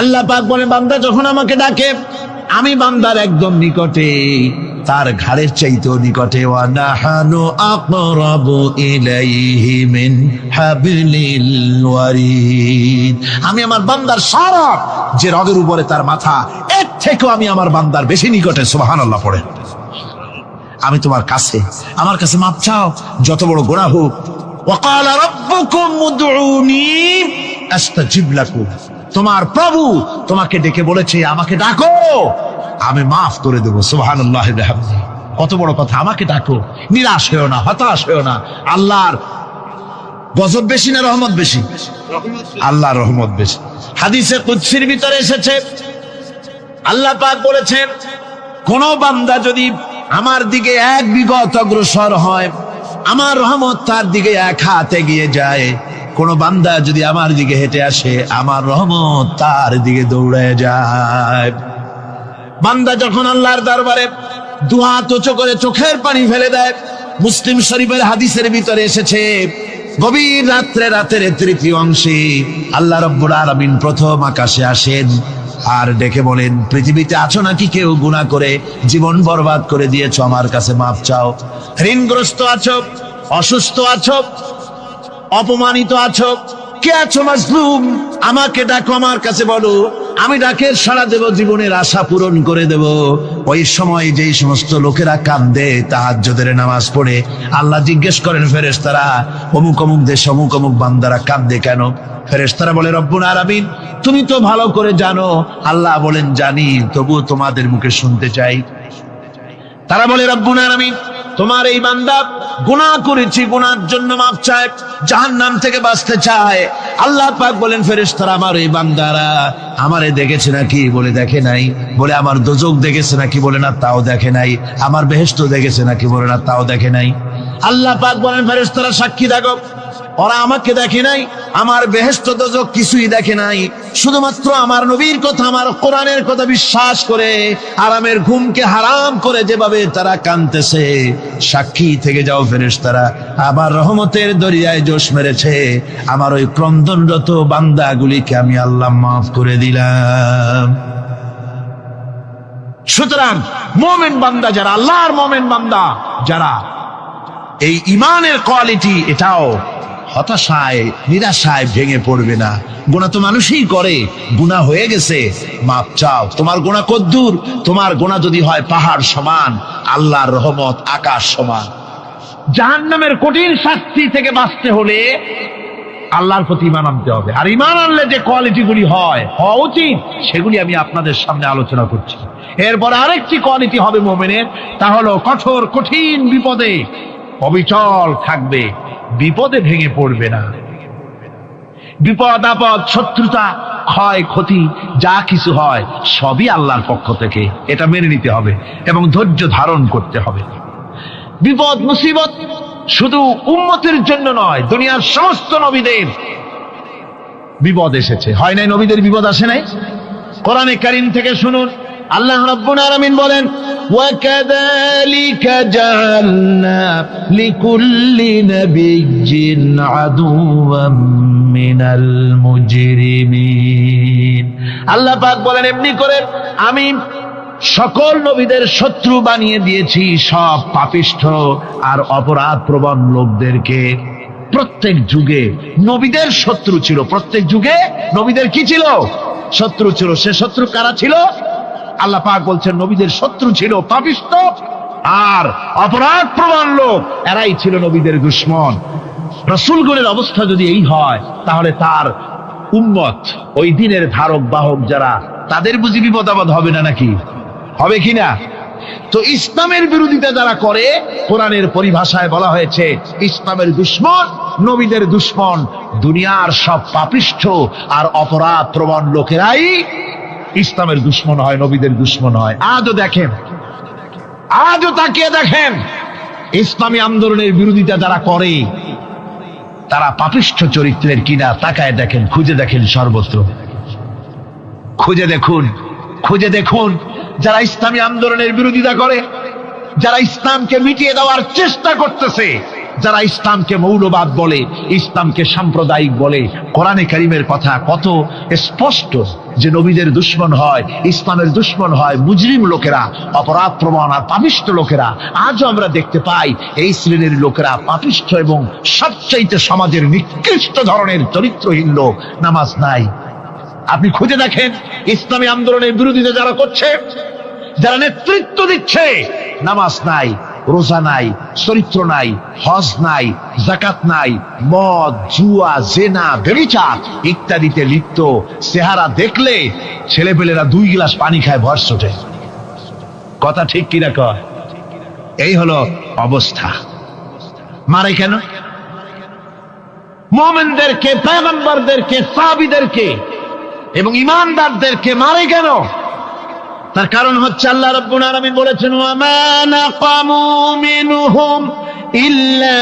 আল্লাহ পাক বলে, বান্দা যখন আমাকে ডাকে আমি বান্দার একদম নিকটে, তার ঘাড়ের চাইতেও নিকটে। ওয়া নাহানু আকরাবু ইলাইহি মিন হাবলিল ওয়ারিদ। আমি আমার বান্দার সারা যে রগের উপরে তার মাথা, এর থেকেও আমি আমার বান্দার বেশি নিকটে। সুবহানাল্লাহ পড়ে। আমি তোমার কাছে, আমার কাছে মাপ চাও, যত বড় গুনাহ হোক। ওয়া ক্বালা রাব্বুকুম উদউনি আস্তাজিব লাকুম। তোমার প্রভু তোমাকে ডেকে বলেছে আমাকে ডাকো, আমি মাফ করে দেবো। সুবহানাল্লাহ। কত বড় কথা, আমাকে ডাকো, নিরাশ হয়েও না, হতাশ হয়েও না। আল্লাহর গজব বেশি না রহমত বেশি? আল্লাহর রহমত বেশি। হাদিসে কুদসির ভিতরে এসেছে, আল্লাহ পাক বলেছেন, কোন বান্দা যদি আমার দিকে এক বিগত অগ্রসর হয়, আমার রহমত তার দিকে এক হাত এগিয়ে যায়। কোন বান্দা যদি আমার দিকে হেঁটে আসে, আমার রহমত তার দিকে দৌড়ে যায়। বান্দা যখন আল্লাহর দরবারে দুহাত উঁচু করে চোখের পানি ফেলে দেয়, মুসলিম শরীফের হাদিসের ভিতরে এসেছে, গভীর রাত্রে, রাতের তৃতীয় অংশে আল্লাহ রাব্বুল আলামিন প্রথম আকাশে আসেন আর ডেকে বলেন, পৃথিবীতে আছো নাকি কেউ গুনাহ করে জীবন বরবাদ করে দিয়েছো, আমার কাছে মাপ চাও। ঋণগ্রস্ত আছো, অসুস্থ আছো, অপমানিত আছো, কে আছো মাজলুম, আমাকে ডাকো, আমার কাছে বলো, আমি ডাকে সাড়া দেব, জীবনের আশা পূরণ করে দেব। ওই সময় যেই সমস্ত লোকেরা কাঁদে তাহাজ্জুদের নামাজ পড়ে, আল্লাহ জিজ্ঞেস করেন ফেরেশতারা, অমুক অমুক দেশ অমুক অমুক বান্দারা কাঁদে কেন? ফেরেশতারা বলে, রব্বুল আলামিন তুমি তো ভালো করে জানো। আল্লাহ বলেন, জানি, তবুও তোমাদের মুখে শুনতে চাই। তারা বলে, রব্বুল আলামিন তোমার এই বান্দা গুনাহ করেছি, গুনার জন্য মাফ চায়, জাহান্নাম থেকে বাঁচতে চায়। আল্লাহ পাক বলেন, ফেরেশতারা আমার এই বান্দারা আমারে দেখেছে নাকি? বলে দেখে নাই। বলে আমার দোজখ দেখেছে নাকি? বলে না, তাও দেখে নাই। আমার বেহেশত দেখেছে নাকি? বলে না, তাও দেখে নাই। আল্লাহ পাক বলেন, ফেরেশতারা সাক্ষী থাকো, ওরা আমাকে দেখে নাই, আমার বেহেশত দোজখ কিছুই দেখে নাই, শুধুমাত্র আমার নবীর কথা, আমার কোরআনের কথা বিশ্বাস করে আরামের ঘুমকে হারাম করে যেভাবে তারা কাঁদতেছে, সাক্ষী থেকে যাও ফেরেশতারা, আমার রহমতের দরিয়ায় জোশ মেরেছে, আমার ওই ক্রন্দনরত বান্দাগুলিকে আমি আল্লাহ মাফ করে দিলাম। সুতরাং মুমিন বান্দা যারা, আল্লাহর মুমিন বান্দা যারা, এই ঈমানের কোয়ালিটি, এটাও হতাশায় নিরাশায় ভেঙে পড়বে না। গুনাহ তো মানুষই করে, গুনাহ হয়ে গেছে, মাপ চাও। তোমার গুনাহ কদ্দুর? তোমার গুনাহ যদি হয় পাহাড় সমান, আল্লাহর রহমত আকাশ সমান। জাহান্নামের কঠিন শাস্তি থেকে বাঁচতে হলে আল্লাহর প্রতি ঈমান আনতে হবে। আর ঈমান আনলে যে কোয়ালিটিগুলি হওয়া উচিত, সেগুলি আমি আপনাদের সামনে আলোচনা করছি। এরপর আরেকটি কোয়ালিটি হবে মুমিনের, তা হলো কঠোর কঠিন বিপদে অবিচল থাকবে, বিপদে ভেঙে পড়বে না। বিপদ আপদ, শত্রুতা, ক্ষয় ক্ষতি যা কিছু হয় সবই আল্লাহর পক্ষ থেকে, এটা মেনে নিতে হবে এবং ধৈর্য ধারণ করতে হবে। বিপদ মুসিবত শুধু উম্মতের জন্য নয়, দুনিয়ার সমস্ত নবীদের বিপদ এসেছে, হয় নাই? নবীদের বিপদ আসে নাই? কোরআনে কারীম থেকে শুনুন, আল্লাহ রাব্বুল আলামিন বলেন, وَكَذَلِكَ جَعَلْنَا لِكُلِّ نَبِيٍّ عَدُوًّا مِنَ الْمُجْرِمِينَ। আল্লাহ পাক বলেন, এমনি করে আমি সকল নবীদের শত্রু বানিয়ে দিয়েছি সব পাপিষ্ঠ আর অপরাধ প্রবণ লোকদেরকে। প্রত্যেক যুগে নবীদের শত্রু ছিল, প্রত্যেক যুগে নবীদের কি ছিল? শত্রু ছিল। সে শত্রু কারা ছিল? আল্লাহ পাক বলছেন, নবীদের শত্রু ছিল পাপিষ্ঠ আর অপরাধ প্রবণ লোক, এরাই ছিল নবীদের দুশমন। রাসূলগণের অবস্থা যদি এই হয়, তাহলে তার উম্মত, ওই দিনের ধারক বাহক যারা, তাদের বুঝি বিপদ আপদ হবে না নাকি? হবে কিনা? তো ইসলামের বিরোধিতা যারা করে, কোরআনের পরিভাষায় বলা হয়েছে ইসলামের দুশমন, নবীদের দুশমন। দুনিয়ার সব পাপিষ্ঠ আর অপরাধ প্রবণ লোকেরাই ইসলামের দুশমন হয়, নবীদের দুশমন হয়। আজও দেখেন, আজও তাকিয়ে দেখেন, ইসলামী আন্দোলনের বিরোধিতা যারা করে তারা পাপিষ্ঠ চরিত্রের কিনা, তাকায় দেখেন, খুঁজে দেখেন, সর্বত্র খুঁজে দেখুন, খুঁজে দেখুন। যারা ইসলামী আন্দোলনের বিরোধিতা করে, যারা ইসলামকে মিটিয়ে দেওয়ার চেষ্টা করতেছে, যারা ইসলামকে মৌলবাদ বলে, ইসলামকে সাম্প্রদায়িক বলে, কোরআনে কারীমের কথা কত স্পষ্ট যে নবীদের দুশমন হয়, ইসলামের দুশমন হয় মুজরিম লোকেরা, অপরাধ প্রবণ আর পাপিষ্ঠ লোকেরা। আজও আমরা দেখতে পাই এই শ্রেণীর লোকেরা পাপিষ্ঠ এবং সবচাইতে সমাজের নিকৃষ্ট ধরনের চরিত্রহীন লোক। নামাজ নাই। আপনি খুঁজে দেখেন ইসলামী আন্দোলনের বিরোধিতা যারা করছে, যারা নেতৃত্ব দিচ্ছে, নামাজ নাই, রোজা নাই, চরিত্র নাই, হজ নাই, যাকাত নাই, মদ, জুয়া, জেনা, ব্যভিচার ইত্যাদিতে লিপ্ত। চেহারা দেখলে ছেলেপেলেরা 2 গ্লাস পানি খায়, ভর ওঠে। কথা ঠিক কিনা কয়? এই হলো অবস্থা। মারে কেন? মুমিনদেরকে, পয়গম্বরদেরকে, সাহাবীদেরকে এবং ঈমানদারদেরকে মারে কেন? তার কারণ হচ্ছে আল্লাহ রাব্বুল আলামিন বলেছেন, ওয়া মা নাকামু মিনহুম ইল্লা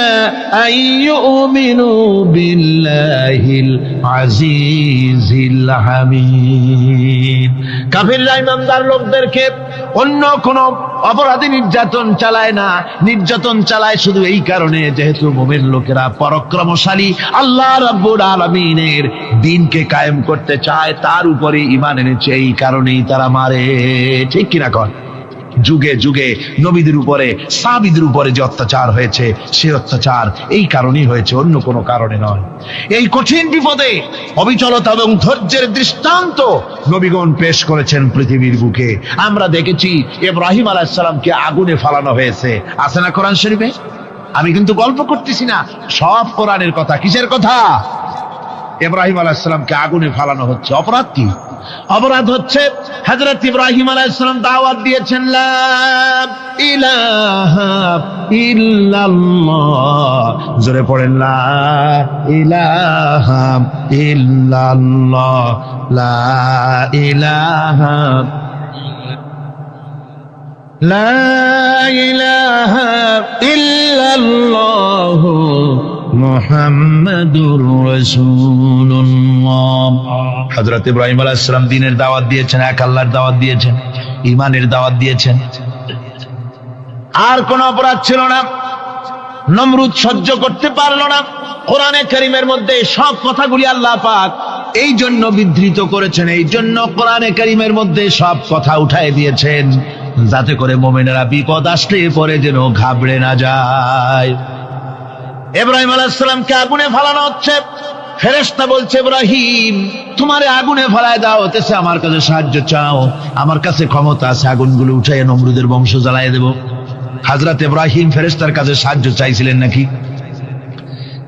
আইয়ুমিনু বিল্লাহিল আজিজিল হামিদ। কাফিররা ঈমানদার লোকদেরকে অন্য কোন অপরাধী নির্যাতন চালায় না, নির্যাতন চালায় শুধু এই কারণে যেহেতু মুমিন লোকেরা পরাক্রমশালী, আল্লাহ রাব্বুল আলামিনের দ্বীনকে কায়েম করতে চায়, তার উপরে ঈমান এনেছে, এই কারণেই তারা মারে। ঠিক কিনা কর? যুগে যুগে নবীদের উপরে, সাহাবীদের উপরে যে অত্যাচার হয়েছে, সে অত্যাচার এই কারণেই হয়েছে, অন্য কোনো কারণে নয়। এই কঠিন বিপদে অবিচলতা এবং ধৈর্যের দৃষ্টান্ত নবীগণ পেশ করেছেন পৃথিবীর বুকে। আমরা দেখেছি ইব্রাহিম আলাইহিস সালামকে আগুনে ফালানো হয়েছে, আছে না কোরআন শরীফে? আমি কিন্তু গল্প করতেছি না, সব কোরআনের কথা। কিসের কথা? ইব্রাহিম আলাইহিস সালামকে আগুনে ফালানো হচ্ছে। অপরাধ কি? অপরাধ হচ্ছে হযরত ইব্রাহিম আলাইহিস সালাম দাওয়াত দিয়েছেন, লা ইলাহা ইল্লাল্লাহ। জোরে পড়েন, লা ইলাহা ইল্লাল্লাহ, লা ইলাহা, লা ইলাহা ইল্লাল্লাহ মুহাম্মাদুর রাসূলুল্লাহ। হযরত ইব্রাহিম আলাইহিস সালাম দ্বীনের দাওয়াত দিয়েছেন, এক আল্লাহর দাওয়াত দিয়েছেন, ঈমানের দাওয়াত দিয়েছেন। আর কোন অপরাধ ছিল না। নমরুদ সহ্য করতে পারলো না। কোরআনে কারীমের মধ্যে সব কথাগুলি আল্লাহ পাক এই জন্য বিধৃত করেছেন, এই জন্য কোরআনে কারীমের মধ্যে সব কথা উঠায় দিয়েছেন, যাতে করে মুমিনেরা বিপদ আসলে পরে যেন ঘাবড়ে না যায়। ইব্রাহিম আলাইহিস সালামকে আগুনে ফালানো হচ্ছে। ফেরেশতা বলছে, ইব্রাহিম তোমারে আগুনে ফালায় দাও, হতেছে আমার কাছে সাহায্য চাও, আমার কাছে ক্ষমতা আছে, আগুনগুলো উঠাইয়ে নমরুদের বংশ জ্বালায় দেব। হযরত ইব্রাহিম ফেরেশতার কাছে সাহায্য চাইছিলেন নাকি?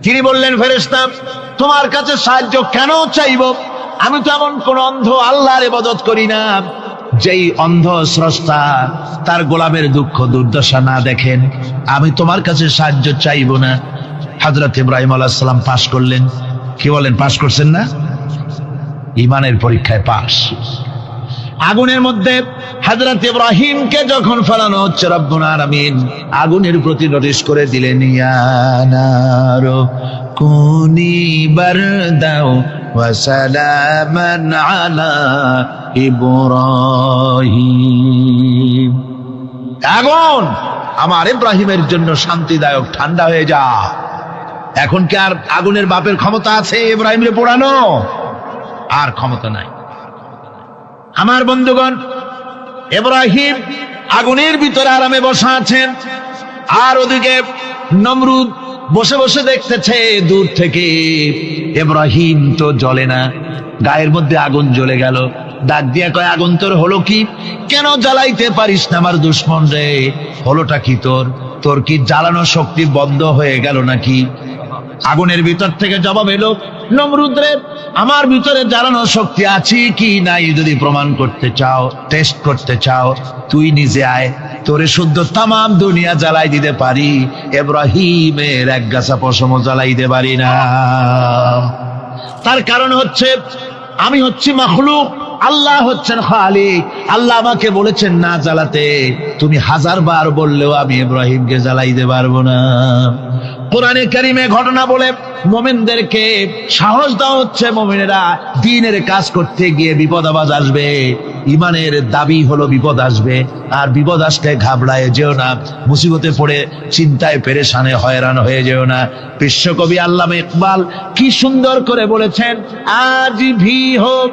তিনি বললেন, ফেরেশতা তোমার কাছে সাহায্য কেন চাইব? আমি তো এমন কোন অন্ধ আল্লাহর ইবাদত করি না যেই অন্ধ স্রষ্টা তার গোলামের দুঃখ দুর্দশা না দেখেন। আমি তোমার কাছে সাহায্য চাইব না। হযরত ইব্রাহিম আলাইহিস সালাম পাশ করলেন। কি বলেন, পাশ করছেন না? ঈমানের পরীক্ষায় পাশ। আগুনের মধ্যে হযরত ইব্রাহিমকে যখন ফেলানো হচ্ছে, রব্বুল আলামিন আগুনের প্রতি নোটিশ করে দিলেন, ইয়া নারু কুনি বারদাও ওয়া সালামান আলা ইব্রাহিম। আগুন আমার ইব্রাহিমের জন্য শান্তিদায়ক, ঠান্ডা হয়ে যা। এখন কি আর আগুনের বাপের ক্ষমতা আছে ইব্রাহিমরে পোড়ানো? আর ক্ষমতা নাই। আমার বন্ধুগণ, ইব্রাহিম আগুনের ভিতরে আরামে বসা আছেন, আর ওদিকে নমরুদ বসে বসে দেখতেছে দূর থেকে। ইব্রাহিম তো জ্বলে না, গায়ের মধ্যে আগুন জ্বলে গেল। ডাক দিয়া কয়, আগুন তোর হলো কি? কেন জ্বালাইতে পারিস না আমার দুশমন রে? হলোটা কি তোর? তোর কি জ্বালানো শক্তি বন্ধ হয়ে গেল নাকি? আগুনের ভিতর থেকে জবাব এলো, নমরুদ রে, আমার ভিতরে জ্বালানো শক্তি আছে কি নাই যদি প্রমাণ করতে চাও, টেস্ট করতে চাও, তুই নিজে আয়, তোরে শুদ্ধ তামাম দুনিয়া জ্বালাই দিতে পারি, ইব্রাহিমের এক গাছা পশমও জ্বালাই দিতে পারি না। তার কারণ হচ্ছে আমি হচ্ছি মাখলুক, আল্লাহ হচ্ছেন খালিক। আল্লাহ আমাকে বলেছেন না জ্বালাতে, তুমি 1000 বার বললেও আমি ইব্রাহিমকে জ্বালাইতে পারবো না। কোরআনে কারীমে ঘটনা বলে মুমিনদেরকে সাহস দেওয়া হচ্ছে, মুমিনেরা দ্বীনের কাজ করতে গিয়ে বিপদ আবাজ আসবে, ইমানের দাবি হলো বিপদ আসবে, আর বিপদ আসলে ঘাবড়ায় যেও না, মুসিবতে পড়ে চিন্তায় পেরেশানে হয়রান হয়ে যেও না। বিশ্বকবি আল্লামা ইকবাল কি সুন্দর করে বলেছেন, আজ ভি হোক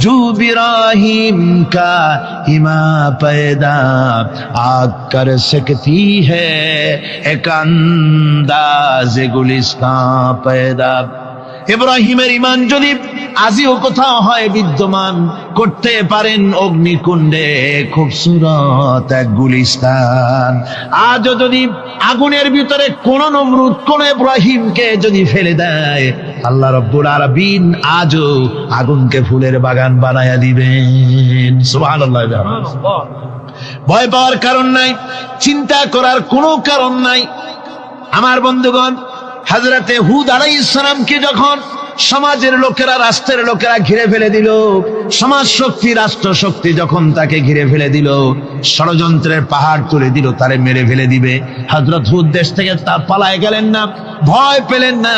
জু বিরাহিম কা ইমা पैदा आग कर सकती है एक अंदाज गुलिस्तां पैदा। ইব্রাহিমের ইমান যদি আজিও কোথাও হয় বিদ্যমান, করতে পারেন অগ্নিকুণ্ডে খুবসুরত এক গুলিস্তান। আজও যদি আগুনের ভিতরে কোন নমরুদ কোন ইব্রাহিমকে যদি ফেলে দেয়, আল্লাহ রাব্বুল আলামিন আজও আগুনকে ফুলের বাগান বানায়া দিবেন। সুবহানাল্লাহ। ভয় পাওয়ার কারণ নাই, চিন্তা করার কোনো কারণ নাই। আমার বন্ধুগণ, হযরতে হুদ আলাইহিস সালামকে যখন সমাজের লোকেরা, রাষ্ট্রের লোকেরা ঘিরে ফেলে দিল, সমাজ শক্তি, রাষ্ট্র শক্তি যখন তাকে ঘিরে ফেলে দিল, ষড়যন্ত্রের পাহাড় তুলে দিল, তারে মেরে ফেলে দিবে, হযরত হুদ দেশ থেকে তা পালায় গেলেন না, ভয় পেলেন না।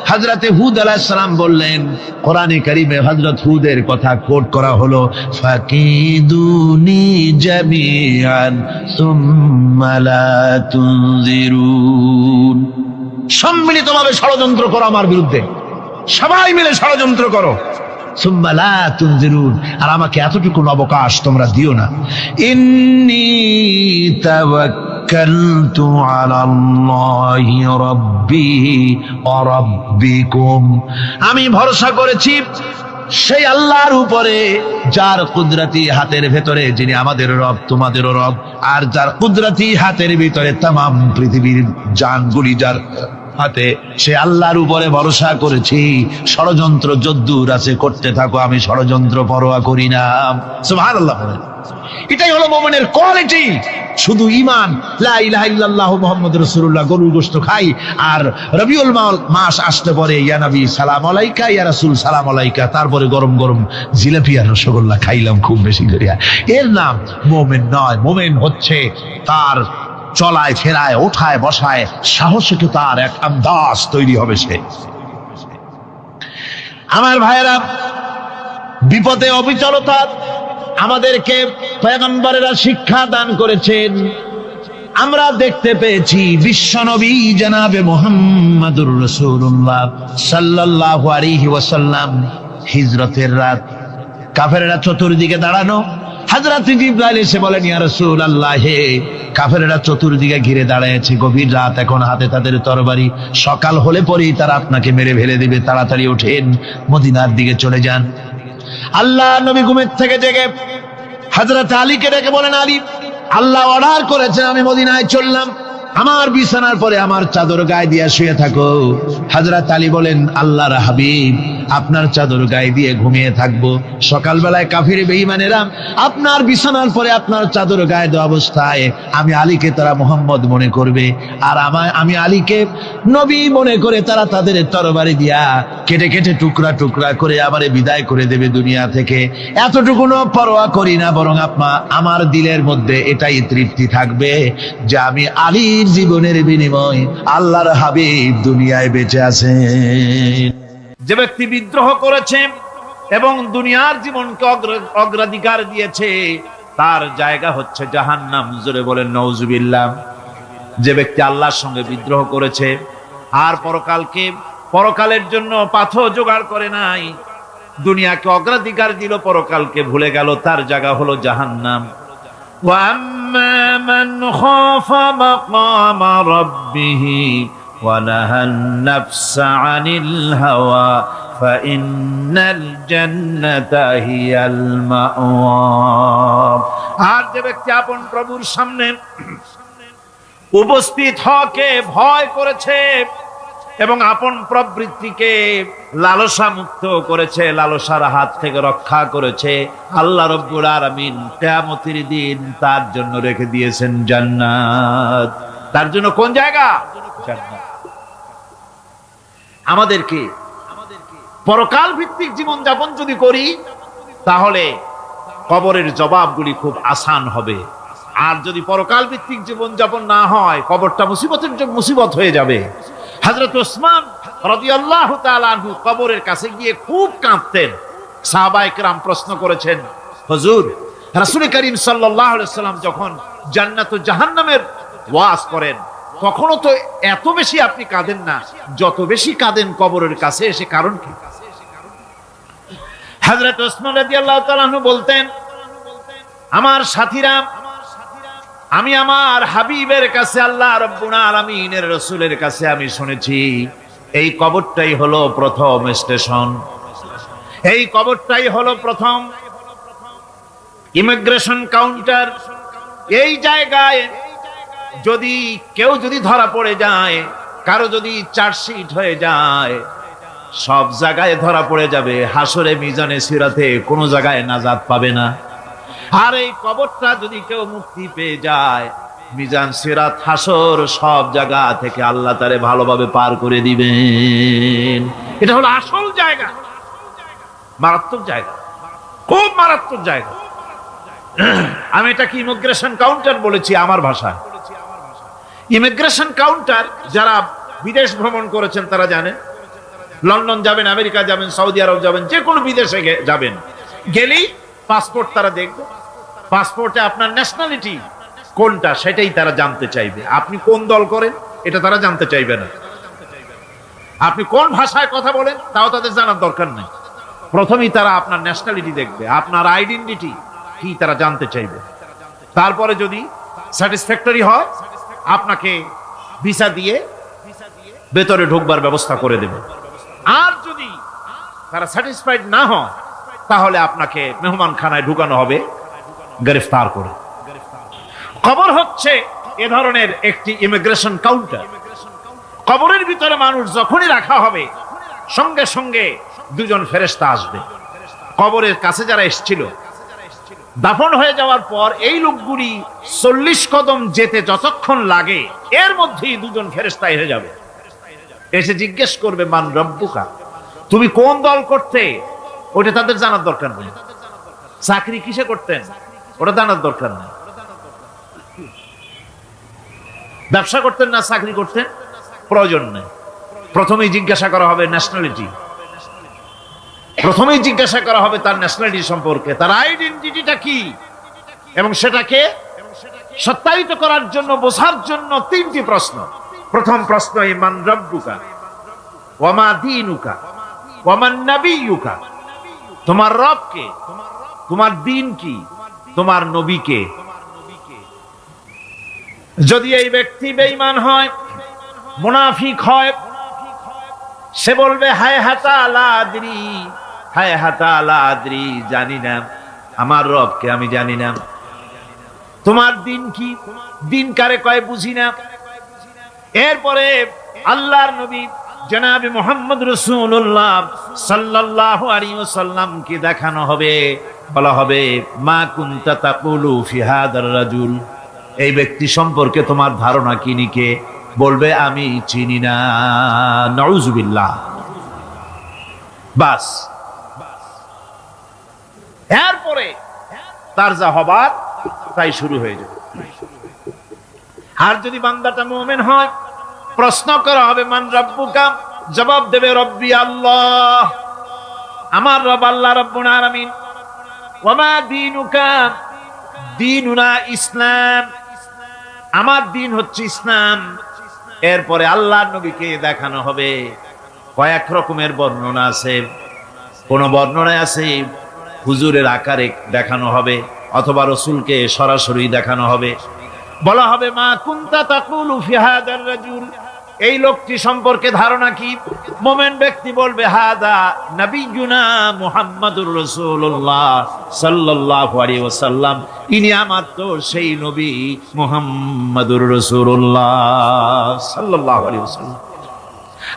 হযরতে হুদ আলাইহিস সালাম বললেন, কোরআনে কারীমে হযরত হুদের কথা কোট করা হলো, ফাকিদুনি জামিআন সুম্মা লা তুনজিরুন। সম্মিলিতভাবে ষড়যন্ত্র করো আমার বিরুদ্ধে, সবাই মিলে ষড়যন্ত্র করো, সুম্মা লা তুনজিরুন, আর আমাকে এতটুকু অবকাশ তোমরা দিও না। ইন্নী তাওয়াক্কালতু আলাল্লাহি রাব্বি ওয়া রাব্বিকুম, আমি ভরসা করেছি সেই আল্লাহর উপরে, যার কুদরতি হাতের ভেতরে, যিনি আমাদের রব তোমাদেরও রব, আর যার কুদরতি হাতের ভিতরে তামাম পৃথিবীর জানগুলি যার হাতে, সে আল্লাহর উপরে ভরসা করেছি। ষড়যন্ত্র যদ্দূর আছে করতে থাকো, আমি ষড়যন্ত্র পরোয়া করি না। সুবহানাল্লাহ। এটাই হলো মুমিনের কোয়ালিটি। শুধু ঈমান, লা ইলাহা ইল্লাল্লাহু মুহাম্মাদুর রাসূলুল্লাহ, গরুর গোশত খাই, আর রবিউল মাস আসতে পরে ইয়া নবী সালাম আলাইকা, ইয়া রাসূল সালাম আলাইকা, তারপরে গরম গরম জিলাপি আর রসগোল্লা খাইলাম খুব বেশি করিয়া, এর নাম মুমিন নয়। মুমিন হচ্ছে তার চলায় ফেরায়, ওঠায় বসায় সাহসে তার এক আন্দাজ তৈরি হবে সে। আমার ভাইয়েরা, বিপদে অবিচলতা আমাদেরকে পয়গম্বরেরা শিক্ষা দান করেছেন। আমরা দেখতে পেয়েছি বিশ্বনবী জনাবে মুহাম্মাদুর রাসূলুল্লাহ সাল্লাল্লাহু আলাইহি ওয়াসাল্লাম হিজরতের রাত, কাফেররা চতুর্দিকে দাঁড়ানো, হযরত জিবরাইল এসে বলেন, ইয়া রাসূলুল্লাহ, হে কাফেররা চতুর্দিকে ঘিরে দাঁড়িয়েছে, গভীর রাত, এখন হাতে তাদের তরবারি, সকাল হলে পরেই তারা আপনাকে মেরে ফেলে দিবে, তাড়াতাড়ি ওঠেন, মদিনার দিকে চলে যান। আল্লাহ নবী ঘুমের থেকে জেগে হযরত আলীকে ডেকে বলেন, আলী, আল্লাহ অর্ডার করেছেন আমি মদিনায় চললাম, আমার বিছানার পরে আমার চাদর গায়ে দিয়ে শুয়ে থাকো। হযরত আলী বলেন, আল্লাহর হাবিব, আপনার চাদর গায়ে দিয়ে ঘুমিয়ে থাকবো, সকালবেলায় কাফির বেঈমানেরা আপনার বিছানার পরে আপনার চাদর গায়ে দেওয়া অবস্থায় আমি আলীকে তারা মুহাম্মদ মনে করবে, আর আমি আলীকে নবী মনে করে তারা তাদের তরবারি দিয়া কেটে কেটে টুকরা টুকরা করে আমারে বিদায় করে দেবে দুনিয়া থেকে। এতটুকুনো পরোয়া করি না, বরং আমার দিলের মধ্যে এটাই তৃপ্তি থাকবে যে আমি আলীর জীবনের বিনিময় আল্লাহর হাবিব দুনিয়ায় বেঁচে আছেন। যে ব্যক্তি বিদ্রোহ করেছে এবং দুনিয়ার জীবনকে অগ্রাধিকার দিয়েছে, তার জায়গা হচ্ছে জাহান্নাম। জোরে বলেন নাউজুবিল্লাহ। যে ব্যক্তি আল্লাহর সঙ্গে বিদ্রোহ করেছে আর পরকালের জন্য পাথর জোগাড় করে নাই, দুনিয়াকে অগ্রাধিকার দিল, পরকালকে ভুলে গেল, তার জায়গা হলো জাহান্নাম। وَأَمَّا مَنْ خَافَ مَقَامَ رَبِّهِ وَنَهَى النَّفْسَ عَنِ الْهَوَى فَإِنَّ الْجَنَّةَ هِيَ الْمَأْوَى। আর যে ব্যক্তি আপন প্রভুর সামনে উপস্থিত হওয়াকে ভয় করেছে এবং আপন প্রবৃত্তিকে লালসা মুক্ত করেছে, লালসার হাত থেকে রক্ষা করেছে, আল্লাহ রাব্বুল আলামিন কিয়ামতের দিন তার জন্য রেখে দিয়েছেন জান্নাত। তার জন্য কোন জায়গা? জান্নাত। আমাদেরকে পরকাল ভিত্তিক জীবন যাপন যদি করি, তাহলে কবরের জবাবগুলি খুব আসান হবে। আর যদি পরকাল ভিত্তিক জীবন যাপন না হয়, কবরটা মুসিবত হয়ে যাবে। হযরত ওসমান রাদিয়াল্লাহু তাআলা আনহু কবরের কাছে গিয়ে খুব কাঁদতেন। সাহাবায়ে কেরাম প্রশ্ন করেছেন, হুজুর, রাসূল করিম সাল্লাল্লাহু আলাইহি ওয়াসাল্লাম যখন জান্নাত ও জাহান্নামের ওয়াজ করেন কখনো তো এত বেশি আপনি কাঁদেন না যত বেশি কাঁদেন কবরের কাছে এসে। কারণ কি? হযরত ওসমান রাদিয়াল্লাহু তাআলা আনহু বলতেন, আমার সাথীরা, আমি আমার হাবিবের কাছে, আল্লাহ রাব্বুল আলামিনের রাসূলের কাছে আমি শুনেছি এই কবরটাই হলো প্রথম স্টেশন, এই কবরটাই হলো প্রথম ইমিগ্রেশন কাউন্টার। এই জায়গায় যদি কেউ ধরা পড়ে যায়, কারো যদি চার্জশিট হয়ে যায়, সব জায়গায় ধরা পড়ে যাবে, হাসরে মিজানে সিরাতে কোনো জায়গায় নাজাত পাবে না। আর এই কবরটা যদি কেউ মুক্তি পেয়ে যায়, মিজান সিরাত হাসর সব জায়গা থেকে আল্লাহ তারে ভালোভাবে পার করে দিবেন। এটা হলো আসল জায়গা, মারাত্মক জায়গা, খুব মারাত্মক জায়গা। আমি এটাকে ইমিগ্রেশন কাউন্টার বলেছি আমার ভাষায়। ইমিগ্রেশন কাউন্টার যারা বিদেশ ভ্রমণ করেছেন তারা জানেন। লন্ডন যাবেন, আমেরিকা যাবেন, সৌদি আরব যাবেন, যে কোনো বিদেশে যাবেন, গেলেই পাসপোর্ট তারা দেখবে। পাসপোর্টে আপনার ন্যাশনালিটি কোনটা সেটাই তারা জানতে চাইবে। আপনি কোন দল করেন এটা তারা জানতে চাইবে না। আপনি কোন ভাষায় কথা বলেন তাও তাদের জানার দরকার নেই। প্রথমেই তারা আপনার ন্যাশনালিটি দেখবে, আপনার আইডেন্টিটি কি তারা জানতে চাইবে। তারপরে যদি স্যাটিসফ্যাক্টরি হয় আপনাকে ভিসা দিয়ে ভেতরে ঢুকবার ব্যবস্থা করে দেবে। আর যদি তারা স্যাটিসফাইড না হয় তাহলে আপনাকে মেহমানখানায় ঢুকানো হবে গ্রেফতার করে। কবর হচ্ছে এ ধরনের একটি ইমিগ্রেশন কাউন্টার। কবরের ভিতরে মানুষ যখনই রাখা হবে সঙ্গে সঙ্গে দুজন ফেরেশতা আসবে। কবরের কাছে যারা এসেছিল দাফন হয়ে যাওয়ার পর এই লোকগুলি 40 কদম যেতে যতক্ষণ লাগে এর মধ্যেই দুজন ফেরেশতা এসে যাবে। এসে জিজ্ঞেস করবে, মান রব্বুকা, তুমি কোন দল করতে? ওটা তাদের জানার দরকার নেই। চাকরি কিসে করতেন ওটা জানার দরকার নেই। ব্যবসা করতেন না চাকরি করতেন প্রয়োজন নেই। প্রথমেই জিজ্ঞাসা করা হবে ন্যাশনালিটি, প্রথমেই জিজ্ঞাসা করা হবে তার ন্যাশনালিটি সম্পর্কে, তার আইডেন্টিটিটা কি, এবং সেটাকে সত্যায়িত করার জন্য, বোঝার জন্য 3টি প্রশ্ন। প্রথম প্রশ্ন, মান রব্বুকা ওয়া মা দীনুকা ওয়া মান নাবিয়ুকা, তোমার রব কে, তোমার দ্বীন কি, তোমার নবী কে। যদি এই ব্যক্তি বেঈমান হয়, মুনাফিক হয়, সে বলবে হায় হাতা লা আদরি, হায় হাতা লা আদরি, জানি না আমার রবকে, আমি জানি না। তোমার দিন কি, দিন কারে কয় বুঝি না। এরপরে আল্লাহর নবী জনাবে মুহাম্মদ রাসূলুল্লাহ সাল্লাল্লাহু আলাইহি ওয়াসাল্লাম কে দেখানো হবে, বলা হবে মা কুনতা তাকুলু ফি হাদার রাজুল, এই ব্যক্তি সম্পর্কে তোমার ধারণা কি নিকে? বলবে আমি চিনি না। নাউযুবিল্লাহ। বাস, এরপরে তার যা হবার তাই শুরু হয়ে যাবে। আর যদি বান্দাটা মুমিন হয়, প্রশ্ন করা হবে মান রব্বুকা, জবাব দেবে রব্বি আল্লাহ, আমার রব আল্লাহ রাব্বুল আলামিন। ওয়া মা দীনুকা, দীনুনা ইসলাম, আমার দিন হচ্ছে ইসলাম। এরপরে আল্লাহর নবীকে দেখানো হবে। কয়েক রকমের বর্ণনা আছে, কোন বর্ণনায় আছে হুজুরের আকারে দেখানো হবে, অথবা রাসূলকে সরাসরি দেখানো হবে। বলা হবে মা কুনতা তাকুলু ফি হাদার রাজুল, এই লোকটি সম্পর্কে ধারণা কি? মুমিন ব্যক্তি বলবে হাদা নবিয়ুনা মুহাম্মাদুর রাসূলুল্লাহ সাল্লাল্লাহু আলাইহি ওয়াসাল্লাম, ইনি আমার তো সেই নবী মুহাম্মাদুর রাসূলুল্লাহ সাল্লাল্লাহু আলাইহি ওয়াসাল্লাম।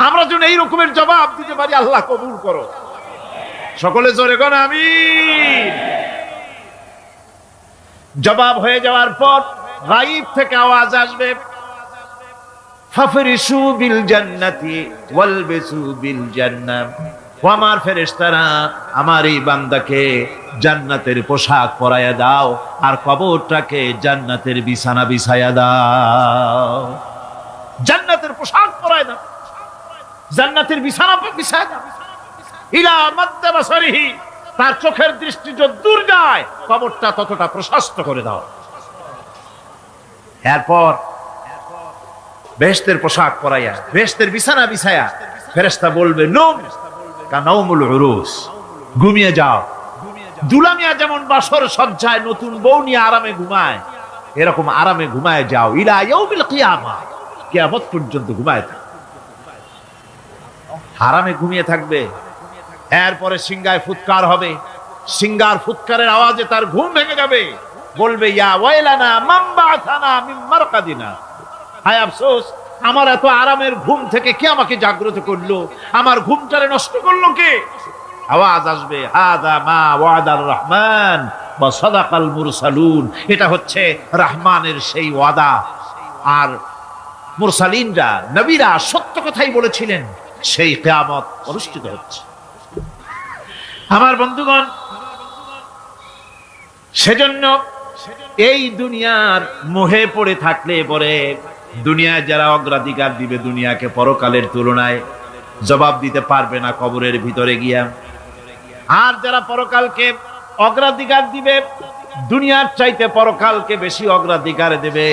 আমরা যেন এই রকমের জবাব দিতে পারি, আল্লাহ কবুল করো। সকলে জোরে কোন আমিন। জবাব হয়ে যাওয়ার পর গায়ব থেকে আওয়াজ আসবে, ফাফরিশু বিল জান্নাতি ওয়ালবিসু বিল জান্নাহ, ও আমার ফেরেশতারা, আমার এই বান্দাকে জান্নাতের পোশাক পরায়া দাও আর কবরটাকে জান্নাতের বিছানা বিছায়া দাও। জান্নাতের পোশাক পরায়া দাও, জান্নাতের বিছানা বিছায়া দাও। ইলা মাদ্দা বাসারিহি, তার চোখের দৃষ্টি যতদূর যায় কবরটা ততটা প্রশস্ত করে দাও। এরপর বেহেশতের পোশাক পরাইয়া বেহেশতের বিছানা বিছায়া ফেরেশতা বলবে নূম কানাউমুল উরুস, ঘুমিয়ে যাও। দুলামিয়া যেমন বাসর সজ্জায় নতুন বউ নিয়ে আরামে ঘুমায়, এরকম আরামে ঘুমায় যাও ইলা ইয়াউমিল কিয়ামা, কিয়ামত পর্যন্ত ঘুমায় থাকো, আরামে ঘুমিয়ে থাকবে। এরপরে সিংগায় ফুৎকার হবে, সিংগার ফুৎকারের আওয়াজে তার ঘুম ভেঙে যাবে, বলবে ইয়া ওয়াইলানা মান বা'থানা মিন মারকাদিনা, হায় আফসোস, আমার এত আরামের ঘুম থেকে কে আমাকে জাগ্রত করলো, আমার ঘুমটারে নষ্ট করলো কে? আওয়াজ আসবে হাদা মা ওয়াদার রহমান ওয়া সাদাকাল মুরসালুন, এটা হচ্ছে রহমানের সেই ওয়াদা, আর মুরসালিনরা নবীরা সত্য কথাই বলেছিলেন, সেই কিয়ামত অনুষ্ঠিত হচ্ছে। আমার বন্ধুগণ, সেজন্য এই দুনিয়ার মোহে পড়ে থাকলে পরে দুনিয়ায় যারা অগ্রাধিকার দিবে দুনিয়াকে পরকালের তুলনায়, জবাব দিতে পারবে না কবরের ভিতরে গিয়া। আর যারা পরকালকে অগ্রাধিকার দিবে, দুনিয়ার চাইতে পরকালকে বেশি অগ্রাধিকার দেবে,